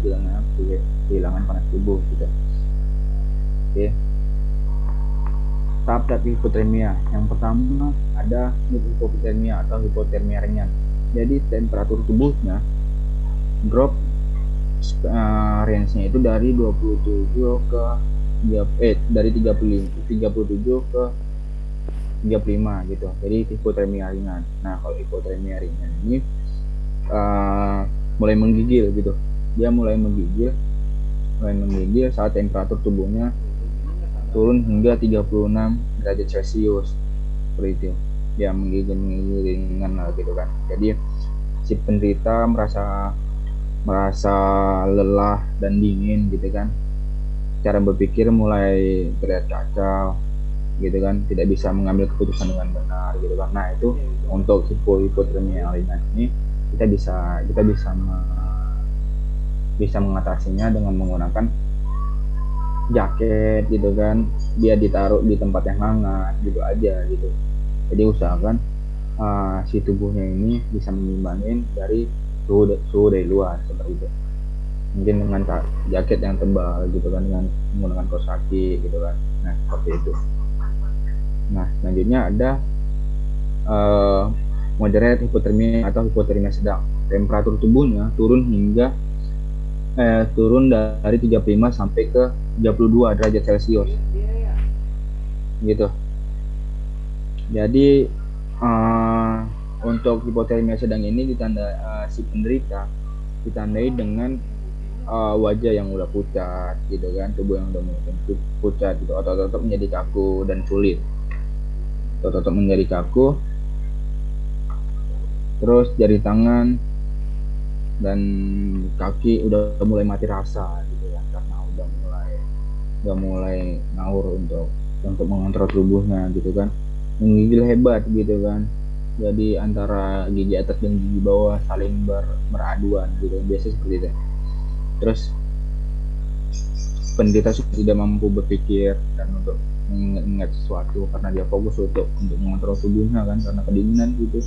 kehilangan panas tubuh gitu. Oke. Tahap-tahap hipotermia. Yang pertama ada hipotermia atau hipotermia ringan. Jadi temperatur tubuhnya drop range-nya itu dari 27 ke dari 37 ke 35 gitu. Jadi hipotermia ringan. Nah, kalau hipotermia ringan ini mulai menggigil gitu. Dia mulai menggigil saat temperatur tubuhnya turun hingga 36 derajat Celcius seperti itu. Ya menggigil ringan lah gitu kan. Jadi si penderita merasa lelah dan dingin gitu kan. Cara berpikir mulai terlihat kacau gitu kan, tidak bisa mengambil keputusan dengan benar gitu kan. Nah itu untuk hipotermia ringan ini kita bisa mengatasinya dengan menggunakan jaket gitu kan, dia ditaruh di tempat yang hangat gitu aja gitu. Jadi usahakan si tubuhnya ini bisa mengimbangin dari suhu dari luar seperti itu, mungkin dengan jaket yang tebal gitu kan, dengan menggunakan kaos kaki gitu kan. Nah seperti itu. Nah selanjutnya ada moderate hipotermia atau hipotermia sedang. Temperatur tubuhnya turun dari 35 sampai ke 32 derajat Celcius gitu. Jadi untuk hipotermia sedang ini si penderita ditandai dengan wajah yang udah pucat gitu kan, tubuh yang udah mulai pucat gitu, otot-otot menjadi kaku dan sulit. Otot-otot menjadi kaku, terus jari tangan dan kaki udah mulai mati rasa gitu ya, karena udah mulai ngawur untuk mengontrol tubuhnya gitu kan. Menggigil hebat gitu kan, jadi antara gigi atas dan gigi bawah saling beraduan gitu, biasa seperti itu. Terus penderita sudah tidak mampu berpikir dan untuk mengingat sesuatu karena dia fokus untuk mengontrol tubuhnya kan, karena kedinginan gitu.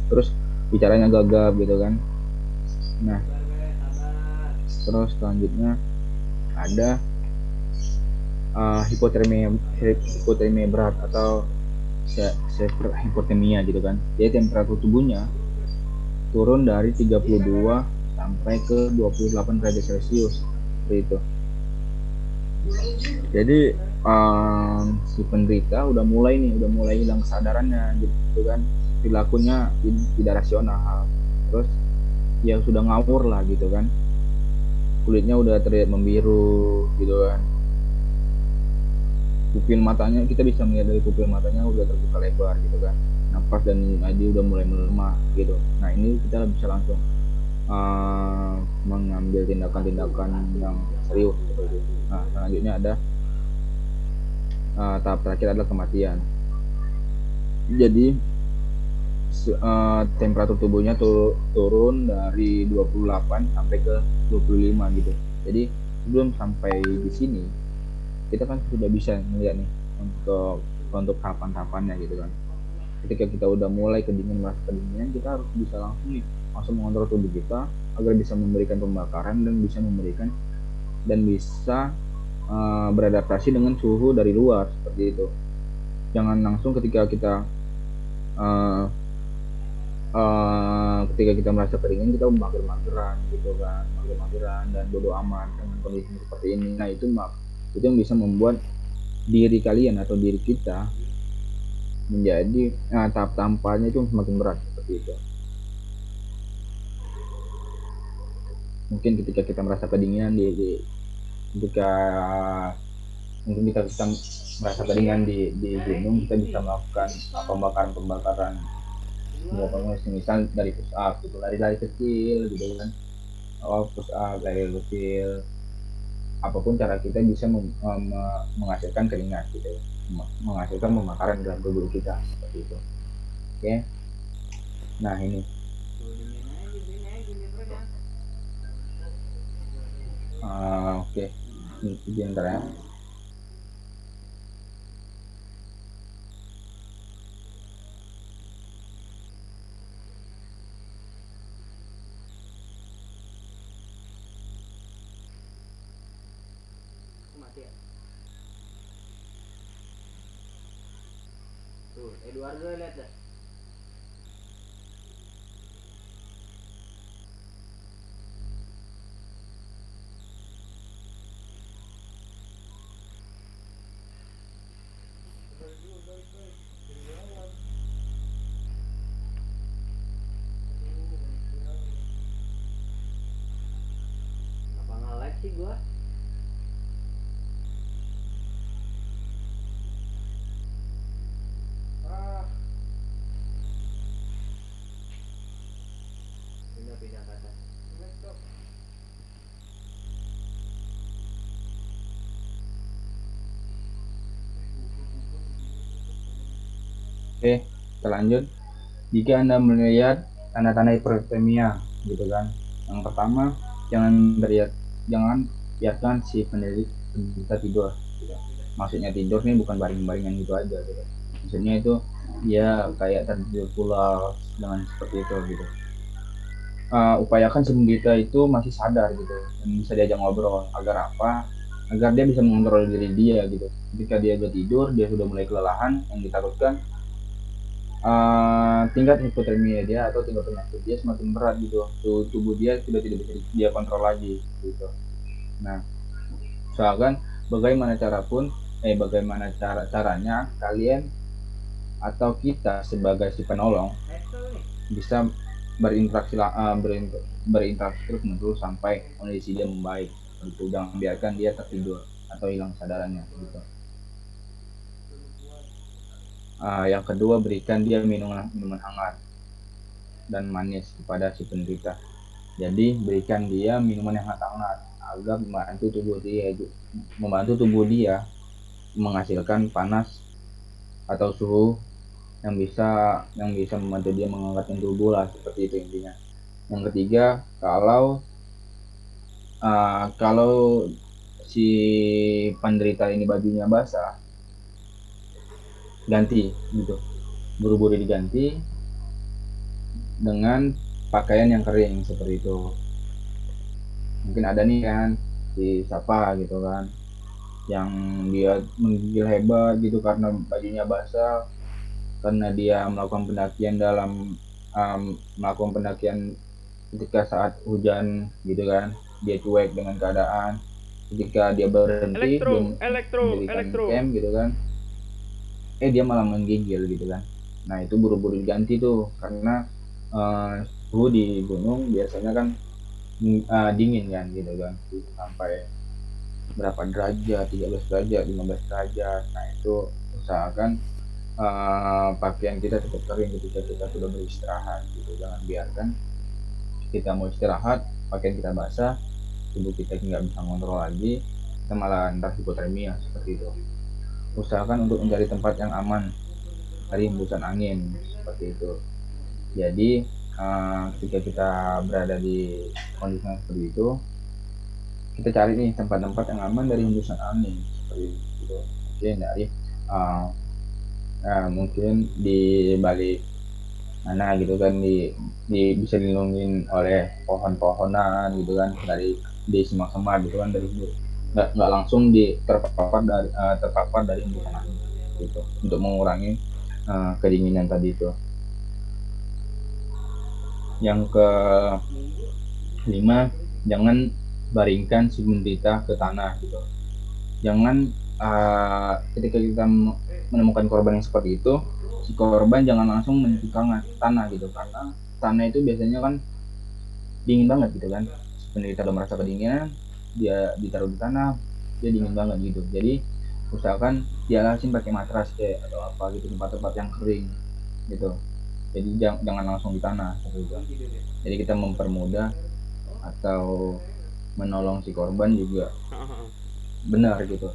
Terus bicaranya gagap gitu kan. Nah terus selanjutnya ada hipotermia berat atau severe hipotermia gitu kan. Jadi temperatur tubuhnya turun dari 32 sampai ke 28 derajat Celcius seperti itu. Jadi si penderita udah mulai hilang kesadarannya gitu kan, perilakunya tidak rasional, terus ya sudah ngawur lah gitu kan, kulitnya udah terlihat membiru gitu kan, pupil matanya kita bisa melihat dari pupil matanya udah terbuka lebar gitu kan, nafas dan nadi udah mulai melemah gitu. Nah ini kita bisa langsung mengambil tindakan-tindakan yang serius seperti itu. Nah selanjutnya ada tahap terakhir adalah kematian. Jadi temperatur tubuhnya turun dari 28 sampai ke 25 gitu. Jadi sebelum sampai di sini kita kan sudah bisa melihat nih untuk tahapan-tahapannya gitu kan. Ketika kita udah mulai merasa kedinginan, kita harus bisa langsung mengontrol tubuh kita agar bisa memberikan pembakaran dan bisa beradaptasi dengan suhu dari luar seperti itu. Jangan langsung ketika kita merasa keringan kita mager-mageran gitu kan, dan bodo amat dengan kondisi seperti ini. Nah itu yang bisa membuat diri kalian atau diri kita menjadi tahap tampaknya itu semakin berat seperti itu. Mungkin ketika kita merasa kedinginan ketika kita merasa kedinginan di gunung, kita bisa melakukan pembakaran misal dari push up gitu, lari-lari kecil gitu kan, push up, lari kecil, apapun cara kita bisa menghasilkan keringat gitu, menghasilkan pembakaran dalam tubuh kita seperti itu. Oke. Nah ini oke. Ini bentar ya. Tuh, Eduardo lihat dah. Oke, kita lanjut. Jika Anda melihat tanda-tanda hipertermia gitu kan. Yang pertama, jangan biarkan si penderita tidur gitu. Maksudnya tidur nih bukan baring-baringan gitu aja gitu. Maksudnya itu dia kayak tertidur pulas dengan seperti itu gitu. Upayakan si penderita itu masih sadar gitu dan bisa diajak ngobrol agar apa? Agar dia bisa mengontrol diri dia gitu. Ketika dia udah tidur, dia sudah mulai kelelahan, yang ditakutkan tingkat hipotermia dia atau tingkat penyakit dia semakin berat gitu. Tubuh dia sudah tidak bisa dia kontrol lagi gitu. Nah, usahakan bagaimana caranya kalian atau kita sebagai si penolong bisa berinteraksi terus menerus sampai kondisi dia membaik gitu. Jangan biarkan dia tertidur atau hilang kesadarannya gitu. Yang kedua, berikan dia minuman hangat dan manis kepada si penderita. Jadi berikan dia minuman yang hangat agar membantu tubuh dia menghasilkan panas atau suhu yang bisa membantu dia menghangatkan tubuh lah, seperti itu intinya. Yang ketiga, kalau si penderita ini bajunya basah, ganti gitu, buru-buru diganti dengan pakaian yang kering seperti itu. Mungkin ada nih kan si siapa gitu kan yang dia menggigil hebat gitu karena bajunya basah, karena dia melakukan pendakian ketika saat hujan gitu kan, dia cuek dengan keadaan. Ketika dia berhenti, dia mendirikan Elektro. camp gitu kan, dia malah menggigil gitu kan. Nah itu buru-buru diganti tuh karena suhu di gunung biasanya kan dingin kan gitu kan, sampai berapa derajat, 13 derajat, 15 derajat. Nah itu usahakan pakaian kita tetap kering ketika kita sudah beristirahat gitu. Jangan biarkan kita mau istirahat pakaian kita basah, tubuh kita nggak bisa ngontrol lagi, kita malah ntar hipotermia seperti itu. Usahakan untuk mencari tempat yang aman dari hembusan angin seperti itu. Jadi ketika kita berada di kondisi yang seperti itu, kita cari nih tempat-tempat yang aman dari hembusan angin seperti itu. Uh, Mungkin di balik mana gitu kan, bisa dilindungi oleh pohon-pohonan gitu kan, di semak-semak gitu kan, dari nggak langsung terpapar dari hembusan angin gitu, untuk mengurangi kedinginan tadi itu. Yang kelima, jangan baringkan si penderita ke tanah gitu. Jangan ketika kita menemukan korban yang seperti itu, si korban jangan langsung menyentuh tanah gitu, karena tanah itu biasanya kan dingin banget gitu kan. Si penderita udah merasa kedinginan, dia ditaruh di tanah, dia dingin banget gitu. Jadi usahakan dialasin pakai matras kayak atau apa gitu, tempat-tempat yang kering gitu. Jadi jangan langsung di tanah gitu. Jadi kita mempermudah atau menolong si korban juga benar gitu.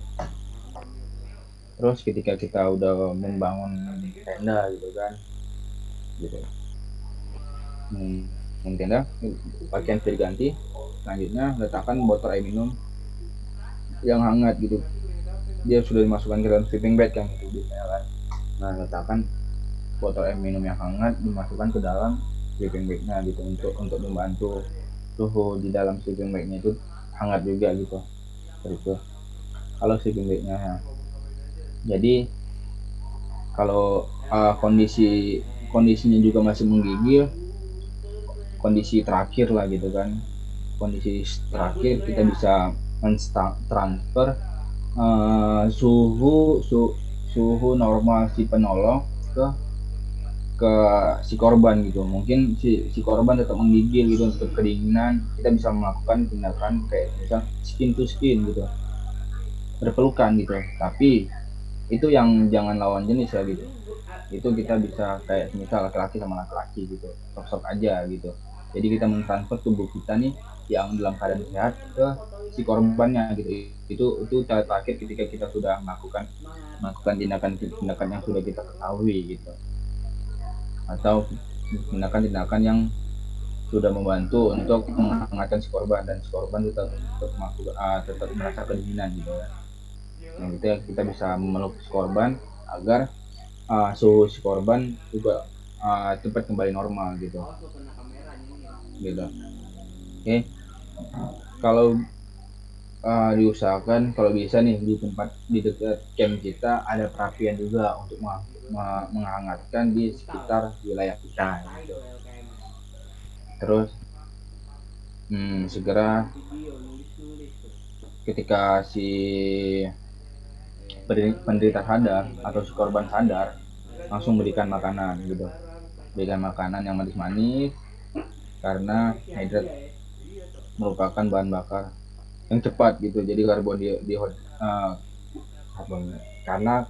Terus ketika kita udah membangun tenda gitu kan, gitu, tenda, pakaian sudah diganti, selanjutnya letakkan botol air minum yang hangat gitu. Dia sudah dimasukkan ke dalam sleeping bag kan gitu biasanya kan. Nah, letakkan botol air minum yang hangat dimasukkan ke dalam sleeping bagnya gitu, untuk membantu suhu di dalam sleeping bagnya itu hangat juga gitu. Seperti itu. Kalau sleeping bagnya, jadi kalau kondisinya juga masih menggigil, kondisi terakhir lah gitu kan, kondisi terakhir kita bisa transfer suhu normal si penolong ke ke si korban gitu. Mungkin si korban tetap menggigil gitu, tetap kedinginan, kita bisa melakukan tindakan kayak misal skin to skin gitu, berpelukan gitu. Tapi itu yang jangan lawan jenis ya gitu. Itu kita bisa kayak misal laki-laki sama laki-laki gitu, sok-sok aja gitu. Jadi kita mentransfer tubuh kita nih yang dalam keadaan sehat ke si korbannya gitu. Itu cara terakhir ketika kita sudah melakukan tindakan-tindakan yang sudah kita ketahui gitu. atau tindakan-tindakan yang sudah membantu untuk menghangatkan si korban, dan si korban tetap merasa kedinginan gitu ya. Yang kita bisa memeluk si korban agar suhu si korban juga cepat kembali normal gitu. Oke, kalau diusahakan kalau bisa nih di tempat di dekat camp kita ada perapian juga untuk menghangatkan di sekitar wilayah kita gitu. Terus segera ketika si penderita sadar atau si korban sadar, langsung berikan makanan gitu, berikan makanan yang manis-manis, karena hidrat merupakan bahan bakar yang cepat gitu. Jadi karena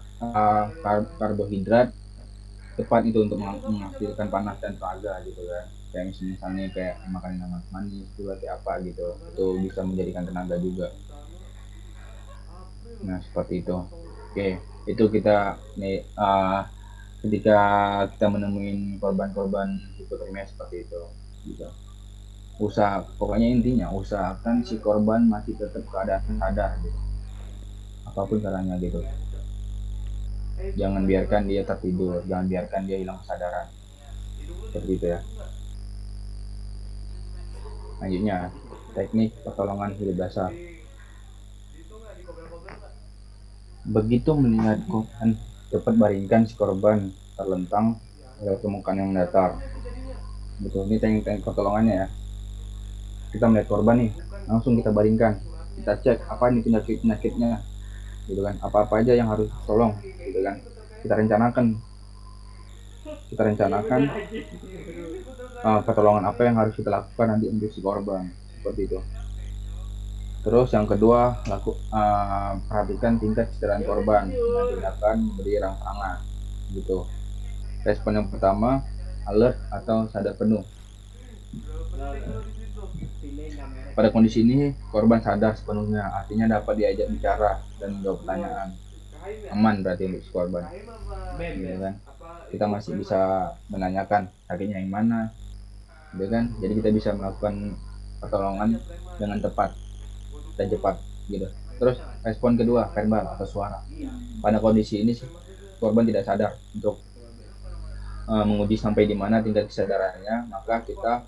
karbohidrat cepat itu untuk menghasilkan panas dan tenaga gitu kan. Kayak misalnya kayak makan yang manis juga kayak apa gitu, itu bisa menjadikan tenaga juga. Nah seperti itu. Oke, itu kita nih ketika kita menemui korban-korban hipotermia seperti itu gitu. Pokoknya intinya usahakan si korban masih tetap keadaan sadar gitu, apapun caranya gitu. Jangan biarkan dia tertidur, jangan biarkan dia hilang kesadaran, seperti itu ya. Selanjutnya, teknik pertolongan hidup dasar. Begitu melihat korban, cepat baringkan si korban terlentang pada permukaan yang datar. Betul, ini teknik pertolongannya ya. Kita melihat korban nih, langsung kita baringkan, kita cek apa ini penyakitnya, gitu kan. Apa-apa aja yang harus tolong, gitu kan. Kita rencanakan pertolongan apa yang harus kita lakukan nanti untuk si korban, seperti itu. Terus yang kedua, perhatikan tingkat kesadaran korban dengan tindakan beri rangsangan gitu. Respon yang pertama, alert atau sadar penuh. Pada kondisi ini korban sadar sepenuhnya, artinya dapat diajak bicara dan menjawab pertanyaan. Aman berarti untuk si korban, gitu kan. Kita masih bisa menanyakan kakinya yang mana, gitu kan. Jadi kita bisa melakukan pertolongan dengan tepat dan cepat gitu. Terus respon kedua, verbal atau suara. Pada kondisi ini korban tidak sadar untuk menguji sampai di mana tingkat kesadarannya, maka kita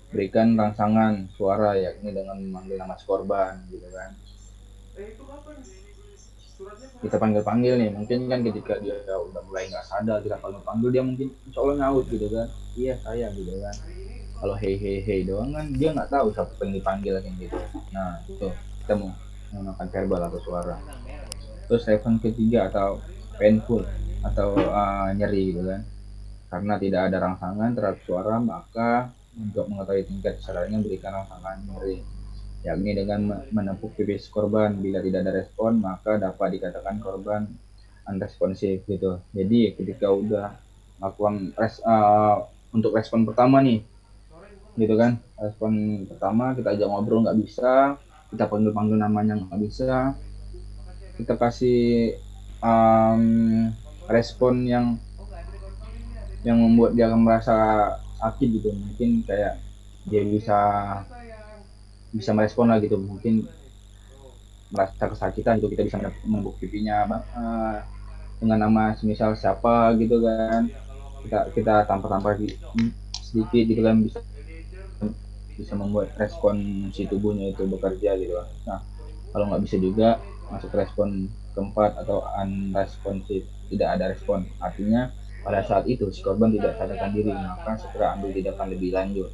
berikan rangsangan suara, yakni dengan memanggil nama korban gitu kan. Kita panggil nih, mungkin kan ketika dia udah mulai nggak sadar, kita panggil dia mungkin insya Allah nyaut gitu kan, iya saya gitu kan. Kalau hey doang kan dia nggak tahu siapa yang dipanggil kan gitu. Nah itu kita mau menggunakan verbal atau suara. Terus respon ketiga atau painful atau nyeri gitu kan. Karena tidak ada rangsangan terhadap suara, maka untuk mengetahui tingkat kesadarannya berikan rangsangan nyeri, yakni dengan menepuk pipis korban. Bila tidak ada respon, maka dapat dikatakan korban unresponsif gitu. Jadi ketika udah melakukan untuk respon pertama nih, gitu kan, respon pertama kita ajak ngobrol nggak bisa, kita panggil namanya nggak bisa, kita kasih respon yang membuat dia merasa sakit gitu, mungkin kayak dia bisa merespon lah gitu, mungkin merasa kesakitan itu, kita bisa menepuk pipinya dengan nama semisal siapa gitu kan, kita tampar sedikit gitu kan, bisa membuat respon si tubuhnya itu bekerja gitu. Nah kalau nggak bisa juga masuk respon keempat atau unresponsive, tidak ada respon, artinya pada saat itu si korban tidak sadarkan diri, maka segera ambil tindakan lebih lanjut,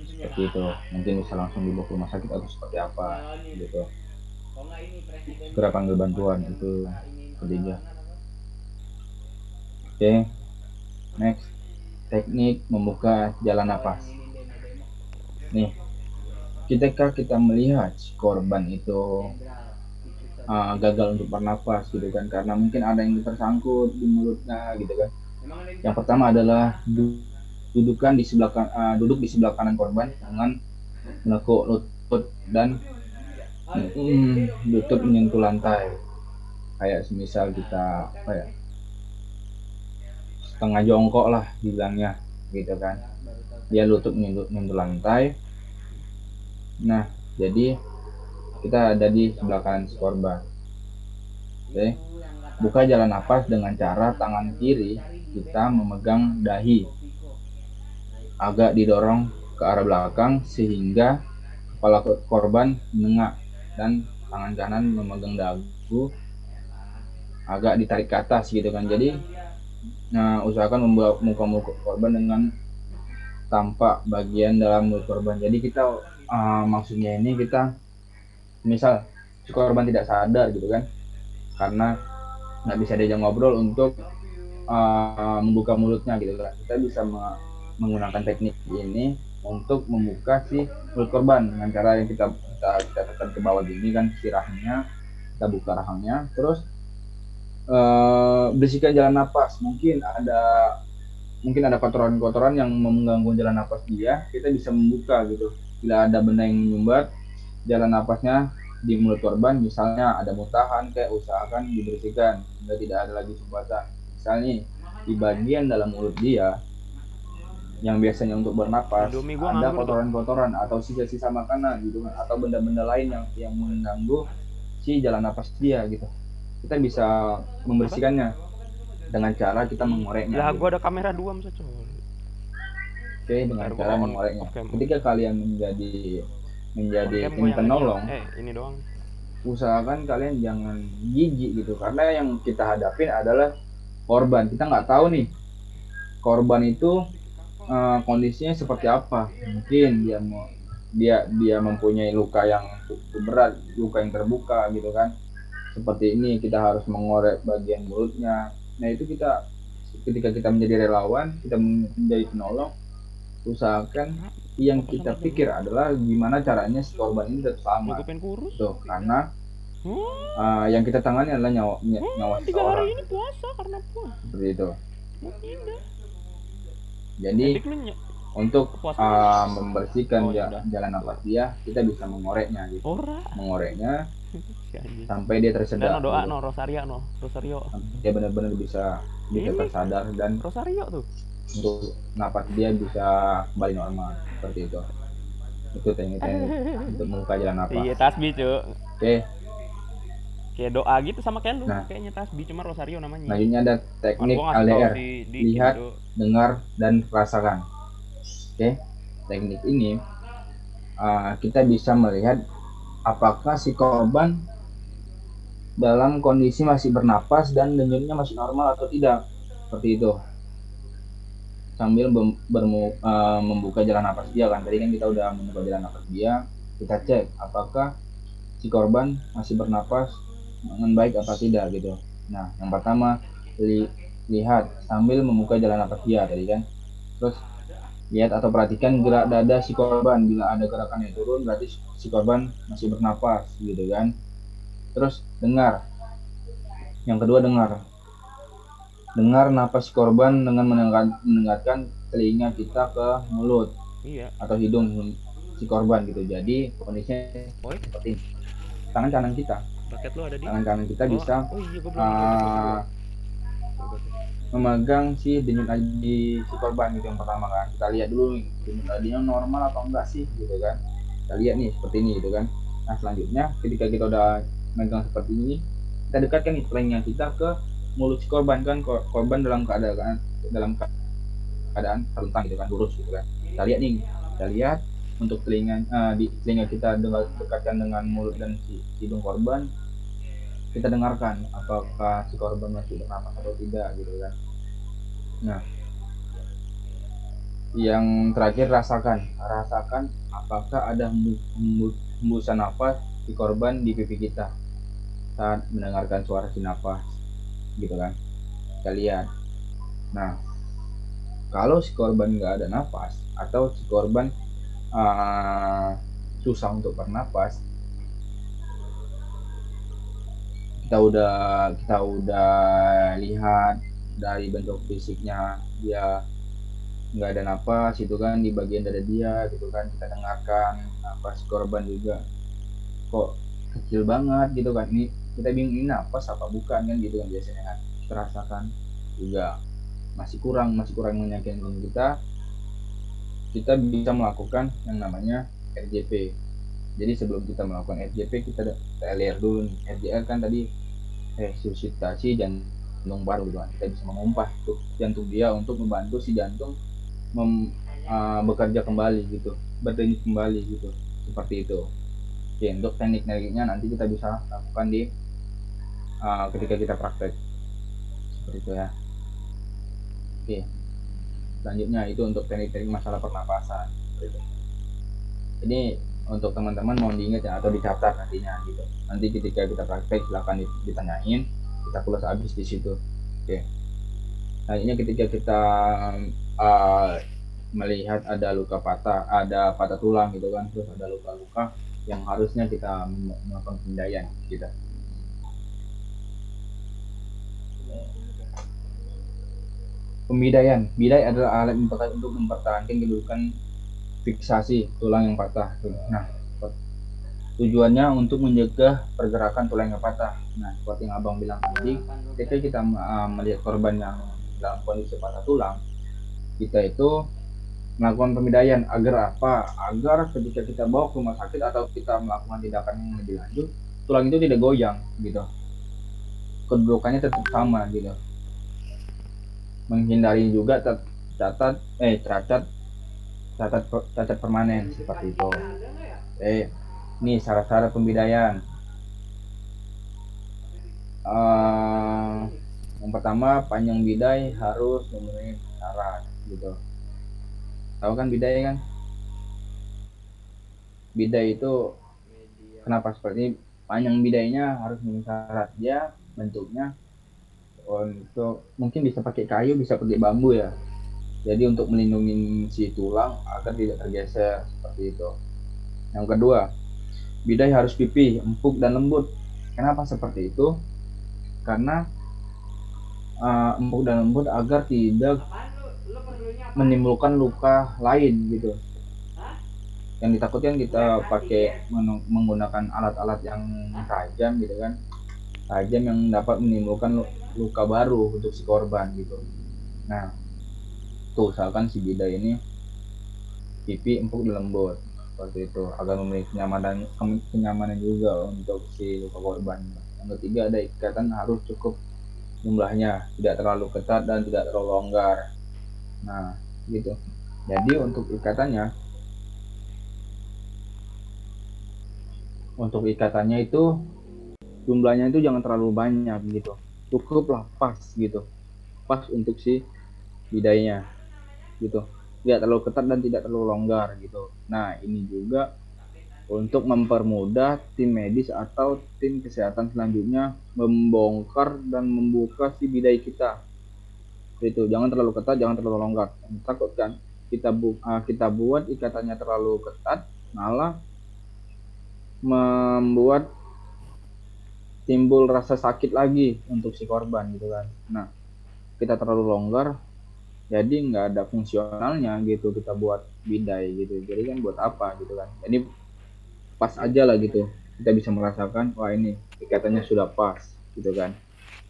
seperti itu. Mungkin bisa langsung dibawa ke rumah sakit atau seperti apa gitu, segera panggil bantuan, itu ketiga. Oke, next, teknik membuka jalan napas. Nih, ketika kita melihat korban itu gagal untuk bernafas gitu kan, karena mungkin ada yang tersangkut di mulutnya gitu kan. Yang pertama adalah duduk di sebelah kanan korban dengan menekuk lutut dan lutut menyentuh lantai, kayak semisal kita setengah jongkok lah dibilangnya gitu kan, dia lutut nyentuh lantai. Nah jadi kita ada di sebelah kanan si korban. Oke, buka jalan napas dengan cara tangan kiri kita memegang dahi, agak didorong ke arah belakang sehingga kepala korban menengah, dan tangan kanan memegang dagu agak ditarik ke atas gitu kan. Jadi usahakan membawa muka korban dengan tampak bagian dalam mulut korban. Jadi kita maksudnya ini, kita misal si korban tidak sadar gitu kan, karena nggak bisa diajak ngobrol untuk membuka mulutnya gitu kan, kita bisa menggunakan teknik ini untuk membuka si mulut korban dengan cara yang kita tekan ke bawah gini kan, si rahangnya kita buka rahangnya, terus bersihkan jalan napas. Mungkin ada kotoran-kotoran yang mengganggu jalan napas dia, kita bisa membuka gitu. Bila ada benda yang menyumbat jalan napasnya di mulut korban, misalnya ada muntahan, kayak usahakan dibersihkan sehingga tidak ada lagi sumbatan. Misalnya di bagian dalam mulut dia yang biasanya untuk bernapas ada kotoran-kotoran atau sisa-sisa makanan gitu kan, atau benda-benda lain yang mengganggu si jalan napas dia gitu. Kita bisa membersihkannya dengan cara kita mengoreknya. Lah, gitu. gua ada kamera 2 masa coy. Oke, dengan cara mengoreknya. Ketika kalian menjadi tim penolong, ini doang. Usahakan kalian jangan jijik gitu, karena yang kita hadapin adalah korban. Kita nggak tahu nih korban itu kondisinya seperti apa. Mungkin dia mempunyai luka yang berat, luka yang terbuka gitu kan. Seperti ini kita harus mengorek bagian mulutnya. Nah itu ketika kita menjadi relawan, kita menjadi penolong, usahakan yang kita pikir adalah gimana caranya si korban ini tetap selamat. Tuh, karena yang kita tangani adalah nyawa seseorang. Hari ini puasa karena puasa. Seperti itu. Jadi untuk membersihkan jalan napas dia, kita bisa mengoreknya gitu. Mengoreknya sampai dia tersedar. Dan doa gitu. Rosario. Dia benar-benar bisa tersadar dan Rosario tuh. Untuk napas dia bisa kembali normal, seperti itu. Itu teknik-teknik untuk membuka jalan napas. Iya, tasbih cuy. Oke. Kayak doa gitu sama kayak lu, kayaknya tasbih cuma Rosario namanya. Selanjutnya ada teknik LDR, lihat, dengar, dan rasakan. Oke, teknik ini kita bisa melihat apakah si korban dalam kondisi masih bernapas dan denyutnya masih normal atau tidak, seperti itu. Sambil membuka jalan napas dia kan, tadi kan kita udah membuka jalan napas dia, kita cek apakah si korban masih bernapas dengan baik apa tidak gitu. Nah yang pertama lihat sambil membuka jalan napas dia tadi kan, terus lihat atau perhatikan gerak dada si korban. Bila ada gerakan yang turun berarti si korban masih bernapas gitu kan. Terus dengar, yang kedua dengar napas korban dengan mendengarkan telinga kita ke mulut atau hidung si korban gitu. Jadi kondisinya seperti ini. Tangan kanan kita bisa memegang si denyut nadi si korban gitu. Yang pertama kan kita lihat dulu nih denyut nadinya normal atau enggak sih gitu kan. Kita lihat nih seperti ini gitu kan. Nah selanjutnya ketika kita udah megang seperti ini, kita dekatkan nih telinga kita ke mulut si korban kan. Korban dalam keadaan terlentang gitu kan, lurus gitu kan. Kita lihat untuk telinga kita dekatkan dengan mulut dan si hidung korban. Kita dengarkan apakah si korban masih bernapas atau tidak gitu kan. Nah yang terakhir rasakan apakah ada hembusan nafas si korban di pipi kita saat mendengarkan suara si nafas gitu kan. Kita lihat. Nah kalau si korban nggak ada nafas atau si korban susah untuk bernapas, kita udah lihat dari bentuk fisiknya dia nggak ada nafas itu kan di bagian dada dia gitu kan. Kita dengarkan nafas korban juga kok kecil banget gitu kan. Ini kita bingung ini nafas apa bukan kan gitu kan biasanya kan. Kita rasakan juga masih kurang meyakinkan kita bisa melakukan yang namanya RJP. Jadi sebelum kita melakukan RJP kita lihat dulu nih, RJR kan tadi resusitasi jantung baru gitu kan. Kita bisa memompa tuh jantung dia untuk membantu si jantung bekerja kembali gitu, berdenyut kembali gitu, seperti itu. Oke, untuk teknik-tekniknya nanti kita bisa lakukan di ketika kita praktek seperti itu ya. Oke, selanjutnya itu untuk teknik-teknik masalah pernapasan. Ini untuk teman-teman mau diingat ya atau dicatat nantinya gitu. Nanti ketika kita praktek silahkan ditanyain, kita kulas habis di situ. Oke. Selanjutnya ketika kita melihat ada luka patah, ada patah tulang gitu kan, terus ada luka-luka yang harusnya kita melakukan pemindaian gitu. Pemindaian, bidai adalah alat untuk mempertahankan kedudukan fiksasi tulang yang patah. Nah, tujuannya untuk mencegah pergerakan tulang yang patah. Nah, seperti yang abang bilang tadi, ketika kita melihat korban yang dalam kondisi patah tulang, kita itu melakukan pemindaian agar apa? Agar ketika kita bawa ke rumah sakit atau kita melakukan tindakan yang lebih lanjut, tulang itu tidak goyang, gitu. Kedudukannya tetap sama, gitu. Menghindari juga cacat permanen seperti itu. Ini syarat-syarat pemindaian. Yang pertama, panjang bidai harus memenuhi syarat, gitu. Tahu kan bidai kan? Bidai itu kenapa seperti ini? Panjang bidainya harus memenuhi syarat. Dia bentuknya untuk mungkin bisa pakai kayu, bisa pakai bambu ya. Jadi untuk melindungi si tulang agar tidak tergeser seperti itu. Yang kedua, bidai harus pipih, empuk dan lembut. Kenapa seperti itu? Karena empuk dan lembut agar tidak menimbulkan luka lain gitu. Yang ditakutkan kita pakai menggunakan alat-alat yang tajam gitu kan, tajam yang dapat menimbulkan luka baru untuk si korban gitu. Nah, tuh usahakan si bidai ini pipi empuk dan lembut seperti itu agar memiliki kenyamanan juga untuk si luka korban. Yang ketiga, ada ikatan harus cukup jumlahnya, tidak terlalu ketat dan tidak terlalu longgar. Nah, gitu. Jadi untuk ikatannya itu jumlahnya itu jangan terlalu banyak gitu, cukuplah pas gitu, pas untuk si bidainya gitu, tidak terlalu ketat dan tidak terlalu longgar gitu. Nah, ini juga untuk mempermudah tim medis atau tim kesehatan selanjutnya membongkar dan membuka si bidai kita itu. Jangan terlalu ketat, jangan terlalu longgar. Takutkan kita buat ikatannya terlalu ketat malah membuat timbul rasa sakit lagi untuk si korban gitu kan. Nah, kita terlalu longgar jadi nggak ada fungsionalnya gitu kita buat bidai gitu. Jadi kan buat apa gitu kan. Jadi pas aja lah gitu, kita bisa merasakan wah ini ikatannya sudah pas gitu kan.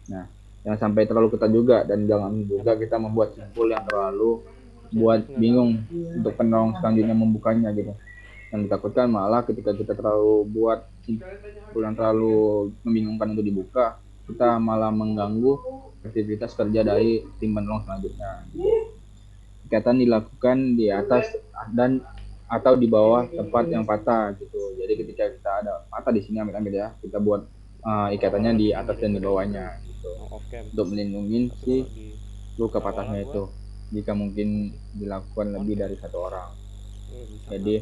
Nah, jangan sampai terlalu ketat juga dan jangan juga kita membuat simpul yang terlalu buat bingung untuk penolong selanjutnya membukanya gitu. Yang ditakutkan malah ketika kita terlalu buat simpul yang terlalu membingungkan untuk dibuka, kita malah mengganggu aktivitas kerja dari tim penolong selanjutnya. Ikatan dilakukan di atas dan atau di bawah tempat yang patah gitu. Jadi ketika kita ada patah di sini ambil ya, kita buat ikatannya di atas dan di bawahnya gitu. Untuk melindungi si luka patahnya itu jika mungkin dilakukan lebih dari satu orang. Jadi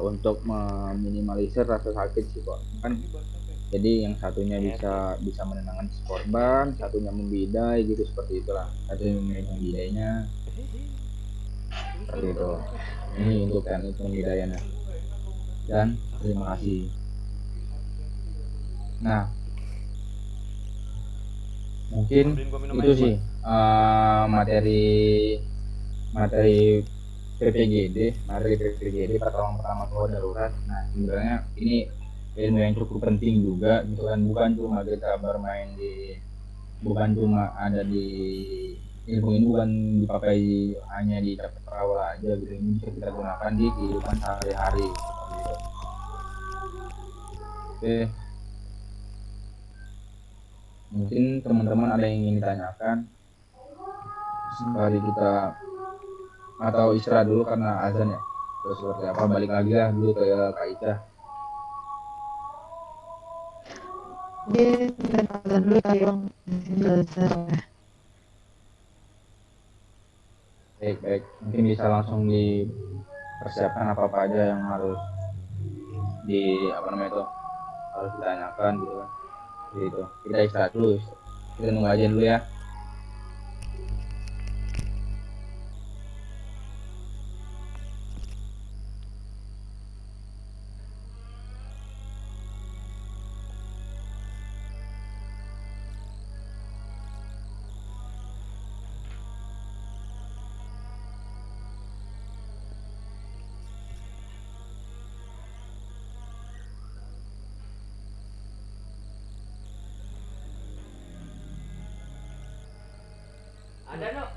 untuk meminimalisir rasa sakit sih kok kan. Jadi yang satunya bisa menenangkan si korban, satunya membidai gitu, seperti itulah. Satunya membidainya seperti itu. Ini untuk teknik pembidaiannya. Dan terima kasih. Nah, mungkin itu sih materi PPGD pertolongan pertama gawat darurat. Nah, sebenarnya ini ilmu yang cukup penting juga gitu kan, bukan cuma kita bermain di bukan cuma ada di ilmu ini bukan dipakai hanya di chapter awal aja gitu, ini bisa kita gunakan di kehidupan sehari-hari gitu. Oke, mungkin teman-teman ada yang ingin ditanyakan sekali kita atau istirahat dulu karena azan ya, terus seperti apa, balik lagi lah dulu ke Kak Ica. Dia azan dulu kali bang, di sini azan ya. Baik, mungkin bisa langsung dipersiapkan apa-apa aja yang harus harus ditanyakan gitu kan. Gitu. Kita istirahat dulu. Kita nunggu aja dulu ya. Ada no.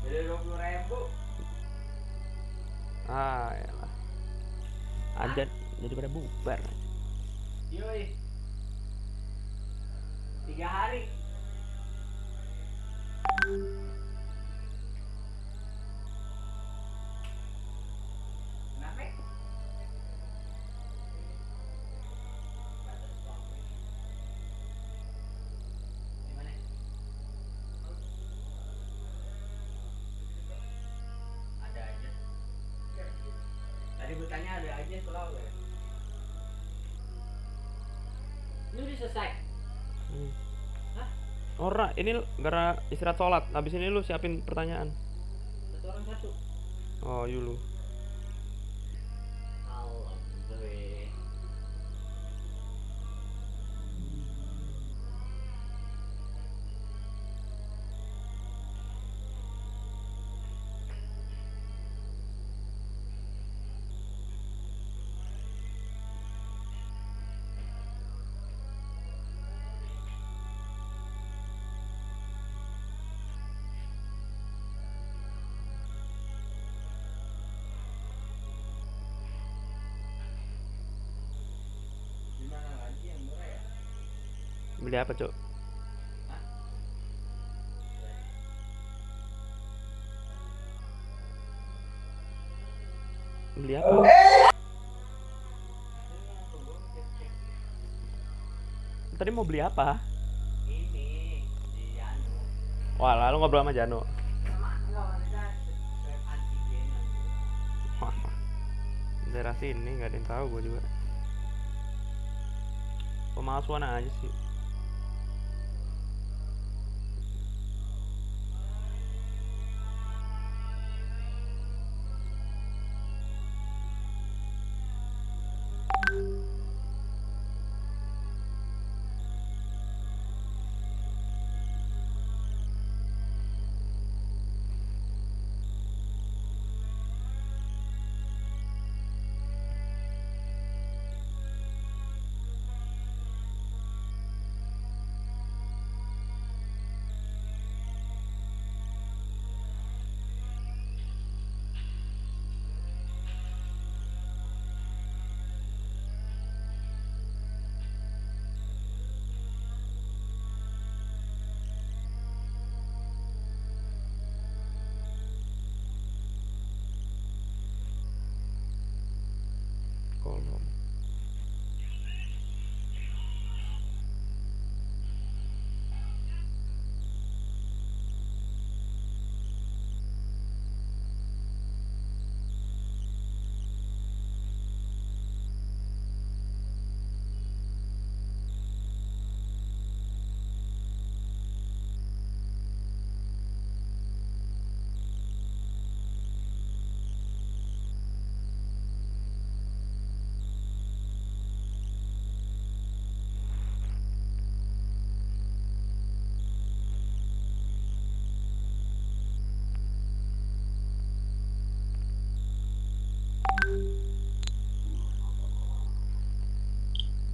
Jadi 20.000. Ah, ya. Ajan jadi pada bubar. Yoi. 3 hari. Kenapa? Gimana? Ada aja. Tadi bertanya ada aja selalu ya. Ini udah selesai. Hah? Ora, ini gara istirahat sholat. Habis ini lu siapin pertanyaan. Satu orang satu. Oh, yulu. Alhamdulillah. Beli apa, Cok? Beli apa? Tadi mau beli apa? Ini di Jano. Wah, lalu ngobrol sama Jano. Daerah sini nggak ada yang tahu, gue juga. Pemalsuan aja sih. Kolom.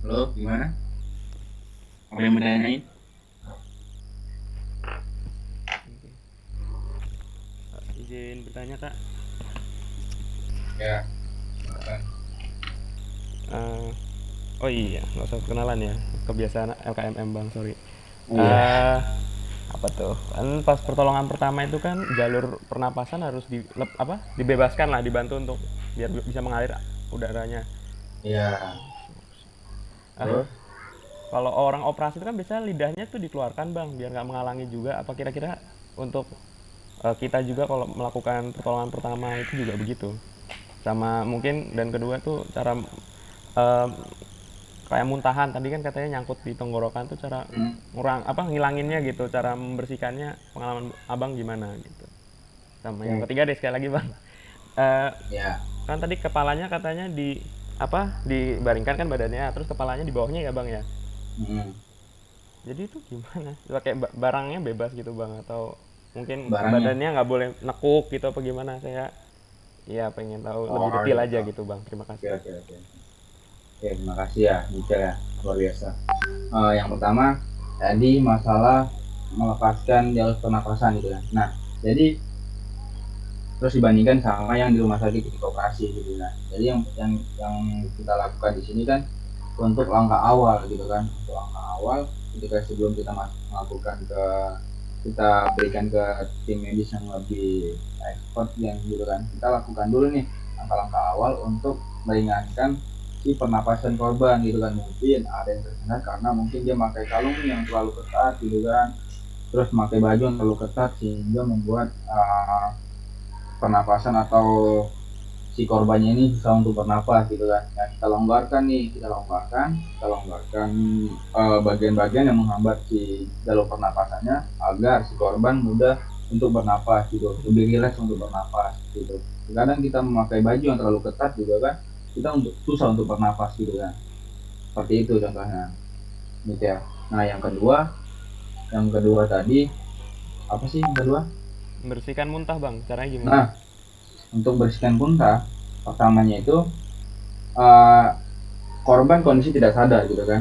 Halo, gimana? Apa yang mau ditanyain? Izin bertanya kak. Ya. Oh iya, nggak usah kenalan ya. Kebiasaan LKMM bang, sorry. Iya. Apa tuh? Kan pas pertolongan pertama itu kan jalur pernapasan harus dibebaskan lah, dibantu untuk biar bisa mengalir udaranya. Iya. Ah, Terus? kalau orang operasi itu kan biasanya lidahnya tuh dikeluarkan bang, biar nggak menghalangi juga. Apa kira-kira untuk kita juga kalau melakukan pertolongan pertama itu juga begitu? Sama mungkin dan kedua tuh cara eh, kayak muntahan tadi kan katanya nyangkut di tenggorokan tuh cara ngilanginnya gitu, cara membersihkannya, pengalaman abang gimana gitu. Sama yang Oke. ketiga deh sekali lagi bang. Eh, Ya. kan tadi kepalanya katanya dibaringkan kan badannya, terus kepalanya di bawahnya ya bang ya. Hmm. Jadi itu gimana? Pakai barangnya bebas gitu bang, atau mungkin Barangnya. badannya nggak boleh nekuk gitu apa gimana? Saya ya pengen tahu Oh, lebih detail aja gitu. gitu bang. Terima Oke, kasih. oke, oke. Oke, terima kasih ya, detail ya, luar biasa. Yang pertama, tadi masalah melepaskan jalur pernapasan gitu kan. Nah, jadi terus dibandingkan sama yang di rumah sakit ketika operasi gitu kan. Jadi yang kita lakukan di sini kan untuk langkah awal gitu kan. Untuk langkah awal ketika sebelum kita melakukan kita berikan ke tim medis yang lebih expert yang gitu kan. Kita lakukan dulu nih langkah-langkah awal untuk meringankan si pernapasan korban gitu kan. Mungkin ada yang tersengat karena mungkin dia pakai kalung yang terlalu ketat gitu kan, terus memakai baju yang terlalu ketat sehingga membuat pernapasan atau si korbannya ini susah untuk bernapas gitu kan. Nah, kita longgarkan bagian-bagian yang menghambat si jalur pernapasannya agar si korban mudah untuk bernapas gitu, lebih rileks untuk bernapas gitu. Kadang kita memakai baju yang terlalu ketat juga kan, kita susah untuk bernapas gitu kan. Seperti itu contohnya, gitu ya. Nah, yang kedua tadi apa sih yang kedua? Membersihkan muntah bang, caranya gimana? Nah, untuk bersihkan muntah, pertamanya itu uh, korban kondisi tidak sadar gitu kan.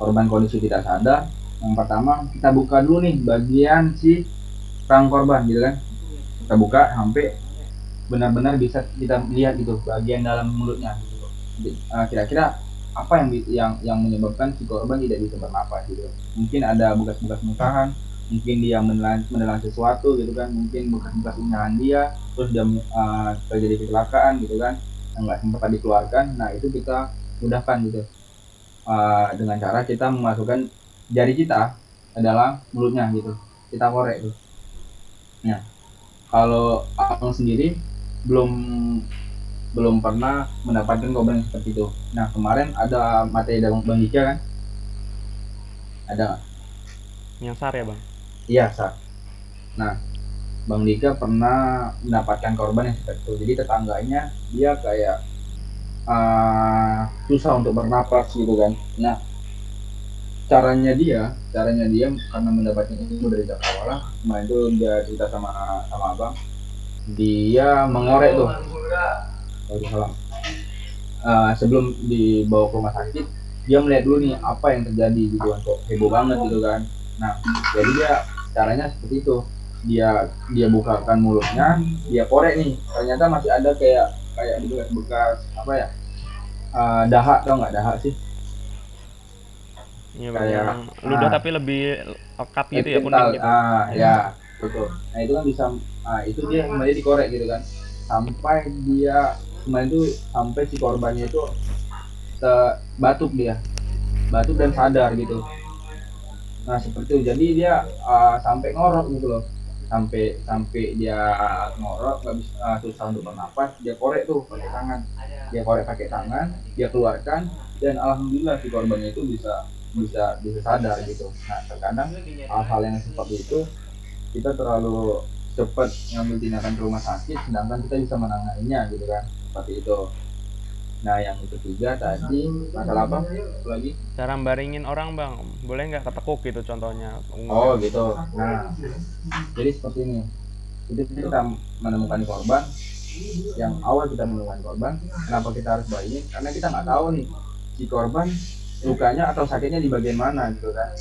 Korban kondisi tidak sadar. Yang pertama kita buka dulu nih bagian si perang korban gitu kan. Kita buka sampai benar-benar bisa kita lihat gitu bagian dalam mulutnya. Gitu. Kira-kira apa yang menyebabkan si korban tidak bisa bernapas gitu. Mungkin ada bekas-bekas muntahan, mungkin dia menelan sesuatu gitu kan, mungkin bekas-bekas ingalan dia, terus dia terjadi kecelakaan gitu kan, yang nggak sempat dikeluarkan. Nah itu kita mudahkan gitu, dengan cara kita memasukkan jari kita ke dalam mulutnya gitu, kita korek tuh. Nah kalau abang sendiri belum belum pernah mendapatkan korban yang seperti itu. Nah kemarin ada materi dari Bang Dika kan, ada nggak? Yang SAR ya bang? Iya Sa. Nah Bang Dika pernah mendapatkan korban yang seperti itu. Jadi tetangganya dia kayak susah untuk bernapas gitu kan. Nah caranya dia karena mendapatkan ilmu dari Cakrawala, kemarin itu dia cerita sama abang, dia mengorek tuh. Waalaikumsalam. Sebelum dibawa ke rumah sakit, dia melihat dulu nih apa yang terjadi gitu kan, kok heboh banget gitu kan. Nah jadi dia caranya seperti itu, dia bukakan mulutnya, dia korek nih, ternyata masih ada kayak kayak bekas apa ya, dahak, tau nggak dahak sih, Iya bang, yang kayak ludah tapi lebih lekat gitu lebih ya, kuning kental, gitu. ya betul. Nah itu kan bisa, itu dia kembali dikorek gitu kan, sampai dia kemarin itu sampai si korbannya itu batuk, dia batuk dan sadar gitu. Nah seperti itu, jadi dia sampai ngorok gitu loh, sampai sampai dia ngorok nggak bisa, susah untuk bernapas, dia korek tuh pakai tangan, dia keluarkan, dan alhamdulillah si korbannya itu bisa sadar gitu. Nah terkadang hal-hal yang seperti itu kita terlalu cepat ngambil tindakan ke rumah sakit, sedangkan kita bisa menanganinya gitu kan, seperti itu. Nah yang ketiga tadi masalah apa lagi? Cara baringin orang bang, boleh nggak ketekuk gitu contohnya? Oh gitu. Nah jadi seperti ini, jadi kita menemukan korban, yang awal kita menemukan korban, kenapa kita harus baringin, karena kita nggak tahu nih si korban lukanya atau sakitnya di bagian mana gitu kan.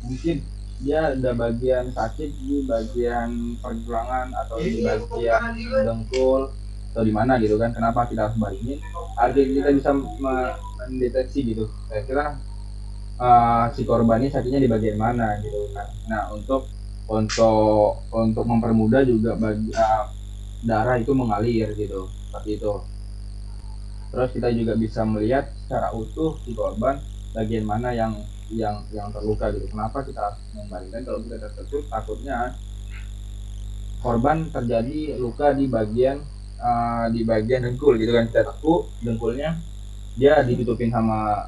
Mungkin dia ada bagian sakit di bagian pergelangan atau di bagian dengkul atau di mana gitu kan, kenapa kita harus baringin agar kita bisa mendeteksi gitu kira-kira si korban ini sakitnya di bagian mana gitu kan. Nah untuk mempermudah juga bagi darah itu mengalir gitu seperti itu. Terus kita juga bisa melihat secara utuh si korban bagian mana yang terluka gitu. Kenapa kita harus membaringkan? Kalau kita tertutup takutnya korban terjadi luka di bagian dengkul gitu kan. Kita tekuk dengkulnya, dia ditutupin sama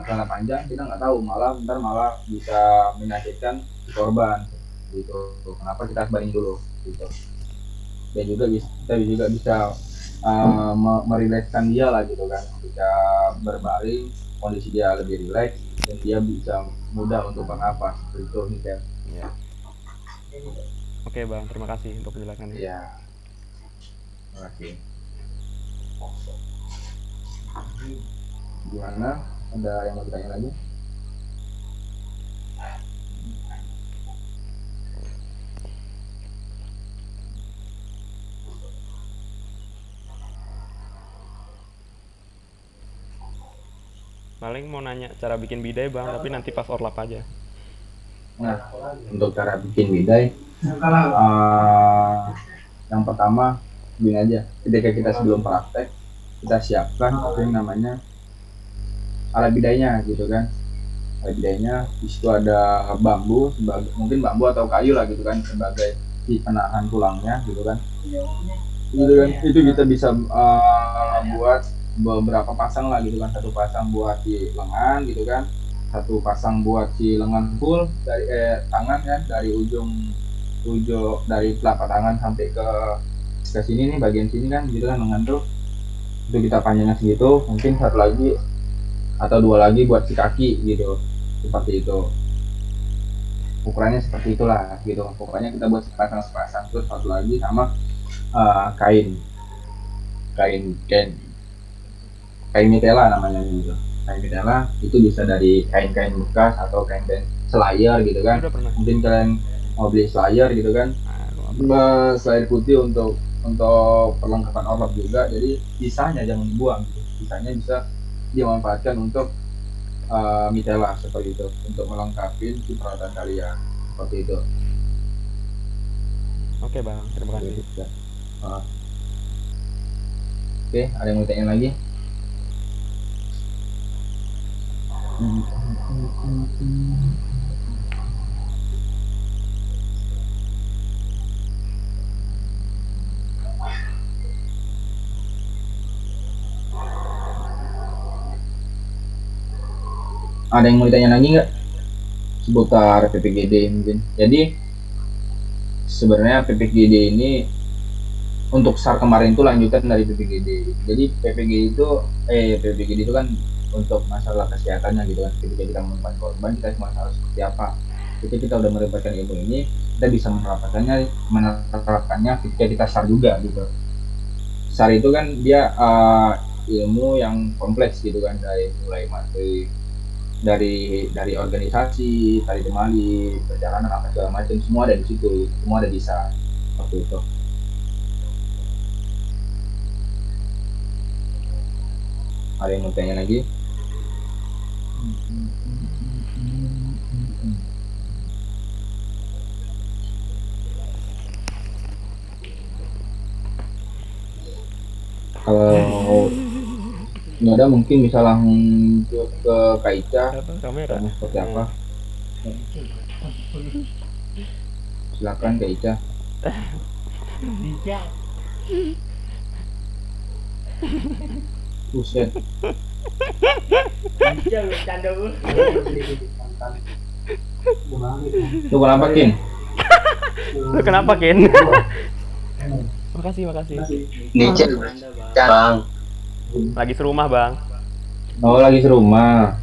celana panjang, kita nggak tahu ntar malah bisa menyakitkan si korban gitu. Kenapa kita harus baring dulu gitu. Dan juga kita juga bisa merilekskan dia lah gitu kan, ketika berbaring kondisi dia lebih rileks dan dia bisa mudah untuk bernapas itu nih kan. Ya. Oke bang, terima kasih untuk penjelasannya. Iya, terima kasih. Gimana, ada yang mau ditanya lagi? Paling mau nanya cara bikin bidai bang, tapi nanti pas orlap aja. Nah, untuk cara bikin bidai, yang pertama begini aja, ketika kita sebelum praktek kita siapkan apa yang namanya alat bidainya gitu kan. Alat bidainya di situ ada bambu, mungkin bambu atau kayu lah gitu kan, sebagai si penahan tulangnya gitu kan. Gitu kan, itu kita bisa buat beberapa pasang lah gitu kan, satu pasang buat di lengan gitu kan, satu pasang buat si lengan full dari tangan kan, dari ujung dari telapak tangan sampai ke sini nih, bagian sini kan gitu kan, lengan tuh itu kita panjangnya segitu, mungkin satu lagi atau dua lagi buat si kaki gitu, seperti itu ukurannya, seperti itulah gitu. Pokoknya kita buat sepasang terus satu lagi sama kain mitela namanya gitu. Kain mitela itu bisa dari kain-kain bekas atau kain-kain selayar gitu kan. Mungkin kalian mau beli selayar gitu kan, selayar putih untuk perlengkapan orlap juga. Jadi sisanya jangan dibuang gitu. Sisanya bisa dimanfaatkan untuk mitela seperti itu, untuk melengkapi peralatan kalian seperti itu. Oke bang, terima kasih. Oke, ada yang mau tanya lagi? Ada yang mau ditanya lagi nggak seputar PPGD mungkin? Jadi sebenarnya PPGD ini untuk SAR kemarin itu lanjutan dari PPGD. Jadi PPGD itu kan untuk masalah kesehatannya gitu kan. Ketika kita menemukan korban, kita semua harus seperti apa. Ketika kita udah mendapatkan ilmu ini, kita bisa menerapkannya ketika kita SAR juga gitu. SAR itu kan dia ilmu yang kompleks gitu kan, dari mulai materi dari organisasi, tari temali, perjalanan apa segala macam, semua ada di situ, semua ada di SAR seperti itu. Ada yang mau tanya lagi? Kalau nggak ada, mungkin bisa lanjut ke Kak Ica. Kamera Seperti apa? Silakan Kak Ica. Buset. Itu kenapa Kin? Lu kenapa Ken? Makasih. Nice bang. Lagi serumah bang. Oh, lagi serumah.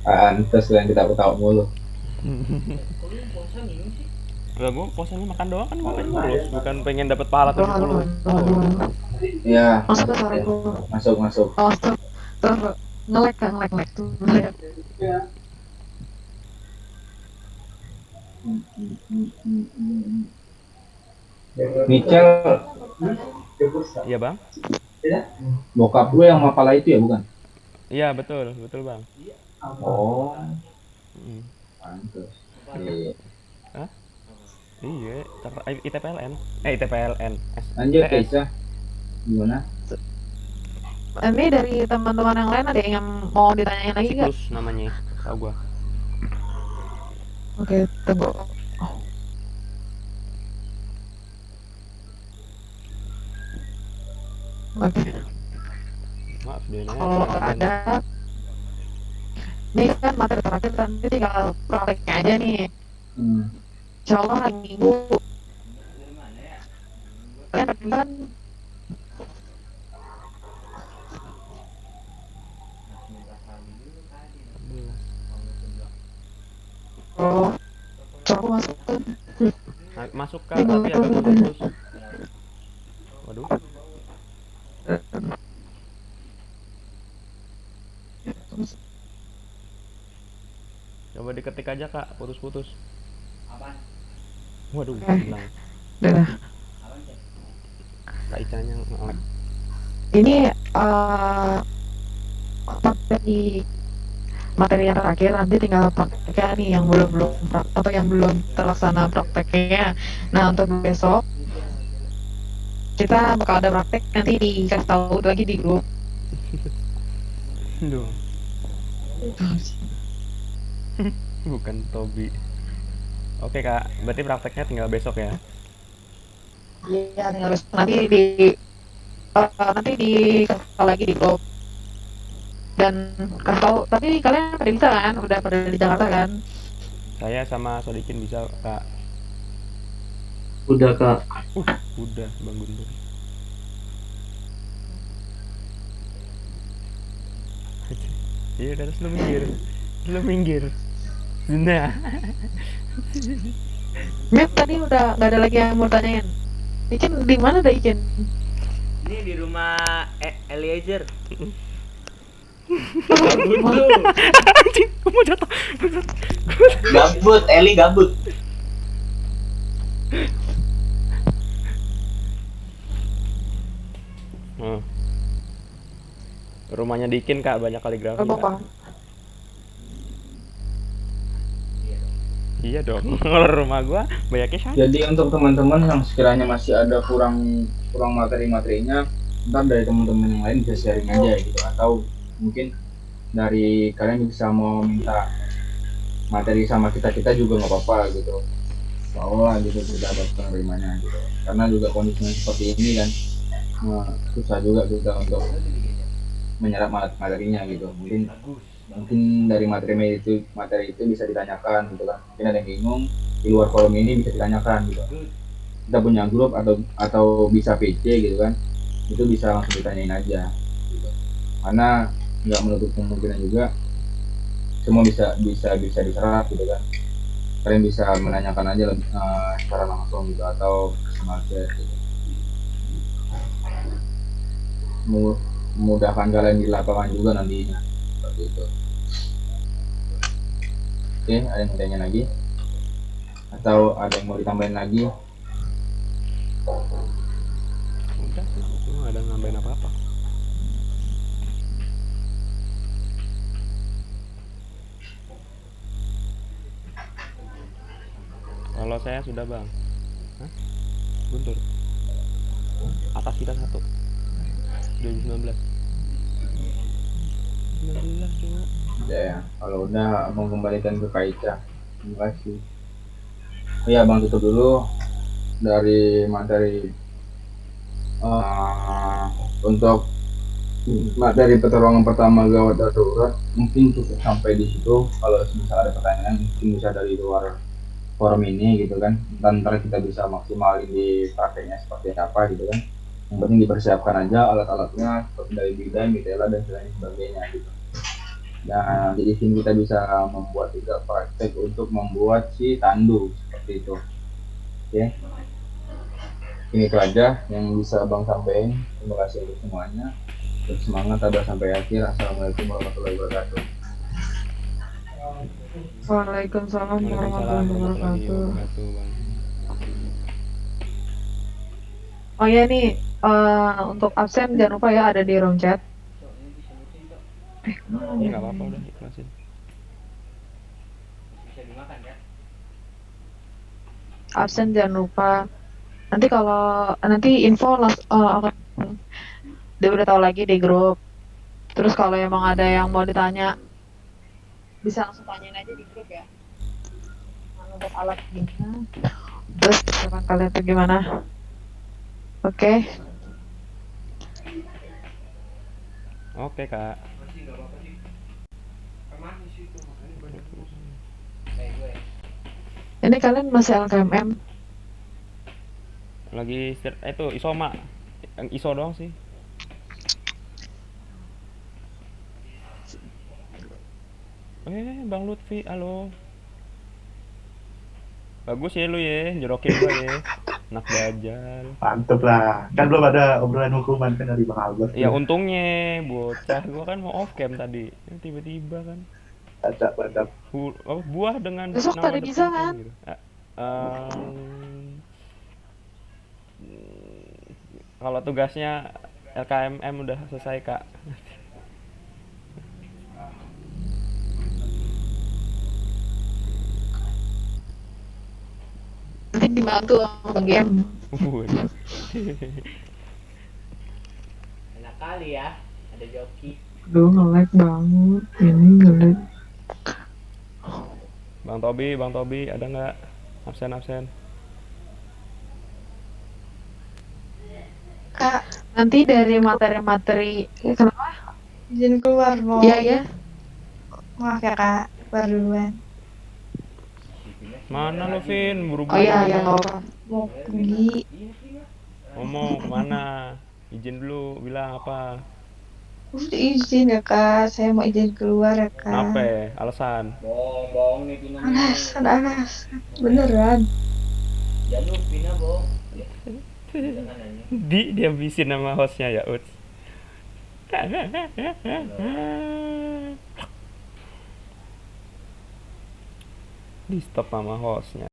Pantes yang kita ketawa mulu. Lah gue posannya makan doang kan, gue pengen ngurus, bukan pengen dapat pahala 70. Iya. Masuk ke sarang gua. Masuk. Oh, terus nge-lag kan, nge-lag tuh. Nge-lag. Michel, Iya bang? bokap gue yang Mapala itu ya bukan? Iya betul, betul bang. Oh, Mm. pantes. Iya. Hah? Iya, ITPLN. ITPLN. Lanjut STS. Keisha, gimana? Ini dari teman-teman yang lain ada yang mau ditanyain lagi nggak? Siklus namanya, tau gua. Oke, tunggu. Oke, Maaf, dia nanya kalau kurang ajar nih. ada, ini kan materi terakhir nanti tinggal prakteknya aja nih. Hmm. Insya Allah hari Minggu kalian kan kalau aku masuk kan Masuk kak, tapi agak putus-putus. Waduh. Coba diketik aja kak, putus-putus. Waduh, hilang. udah. Kak Icanya nge-lag. Ini materi yang terakhir nanti tinggal prakteknya nih yang belum atau yang belum terlaksana prakteknya. Nah untuk besok kita bakal ada praktek nanti dikasih tahu lagi di grup. Duh, bukan Tobi. Oke kak, berarti prakteknya tinggal besok ya? Iya tinggal besok nanti dikasih tahu lagi di grup dan kasih tahu. Tapi kalian pada bisa kan? Udah pada di Jakarta kan? Saya sama Sodikin bisa kak. Udah kak. Udah Bang Guntur. Iya udah, terus lu minggir. Nah, Ya tadi udah nggak ada lagi yang mau tanyain. Ikin di mana dah Ikin? Ini di rumah Eliezer. anjing, kamu jatuh. Gabut, Eli gabut. Rumahnya Dikin kak, banyak kaligrafi Abang kak. paham. Iya dong, kalau rumah gua banyaknya sih. Jadi untuk teman-teman yang sekiranya masih ada kurang materi-materinya, ntar dari teman-teman yang lain bisa sharing aja gitu, atau mungkin dari kalian bisa mau minta materi sama kita juga nggak apa-apa gitu, soalnya gitu tidak ada penerimanya gitu, karena juga kondisinya seperti ini kan, susah juga kita untuk menyerap materinya gitu. Mungkin dari materi itu bisa ditanyakan gitu kan, mungkin ada yang bingung di luar forum ini bisa ditanyakan gitu, kita punya grup atau bisa PC gitu kan, itu bisa langsung ditanyain aja gitu. Karena nggak menutup kemungkinan juga semua bisa diserap gitu kan, kalian bisa menanyakan aja secara langsung gitu atau personal chat gitu. Memudahkan kalian di lapangan juga nantinya seperti itu. Oke, ada yang mau tanya lagi? Atau ada yang mau ditambahin lagi? Udah sih, cuma nggak ada nambahin apa-apa. Kalau saya sudah bang. Hah? Guntur. Atas kita 1 2019. 19 cuma. Ya, kalau udah abang kembalikan ke Kaica. Terima kasih. Iya bang, tutup dulu dari materi untuk materi pertolongan pertama gawat darurat. Mungkin cukup sampai di situ. Kalau misal ada pertanyaan mungkin bisa dari luar forum ini gitu kan. Dan ntar kita bisa maksimalin di prakteknya seperti apa gitu kan. Yang penting dipersiapkan aja alat-alatnya seperti dari bidang, mitela dan lain sebagainya gitu. Dan di sini kita bisa membuat juga praktek untuk membuat si tandu seperti itu. Oke. Ini itu aja yang bisa Bang sampaikan. Terima kasih untuk semuanya. Semangat ada sampai akhir. Assalamualaikum warahmatullahi wabarakatuh. Waalaikumsalam Waalaikumsalam warahmatullahi warahmatullahi wabarakatuh. wabarakatuh, Bang. Oh ya nih, untuk absen jangan lupa ya ada di room chat. Kemana Ini dia? nggak apa-apa, udah ikhlasin. Bisa dimakan ya? Absen jangan lupa. Nanti info akan dia udah tahu lagi di grup. Terus kalau emang ada yang mau ditanya, bisa langsung tanyain aja di grup ya. Untuk alat gimana? Terus teman kalian tuh gimana? Oke. Oke, Kak. Kayak gue. Ini kalian masih LKMM? Lagi itu isoma. Yang iso doang sih. Bang Lutfi, halo. Bagus ya lu ya, jorokin gua ya. Anak dajal. Mantep lah. Kan belum ada obrolan hukuman kan dari Bang Albert. Ya untungnya bocah gua kan mau off cam tadi. Tiba-tiba kan Mantap. buah dengan Besok nama tadi bisa depan kan? gitu. Kalau tugasnya LKMM udah selesai, Kak. Nanti dibantu sama Bang GM. Waduh. Enak kali ya, ada joki. Aduh, nge-lag banget. Ini nge-lag. Bang Tobi, ada nggak absen? Kak, nanti dari materi-materi, kenapa? Izin keluar mau. Iya, iya. Maaf ya kak, keluar duluan. Mana lo, Vin? Buru-buru. Oh iya, nggak apa-apa. Mau pergi. Ngomong kemana? Izin dulu, bilang apa? Udah izin ya kak, saya mau izin keluar ya kak. Kenapa? Alasan? Bohong nih Pina nih. Anas, beneran. Jangan Pina bohong. Jangan nanya. Dihabisin nama hostnya ya, Uts. Di stop nama hostnya.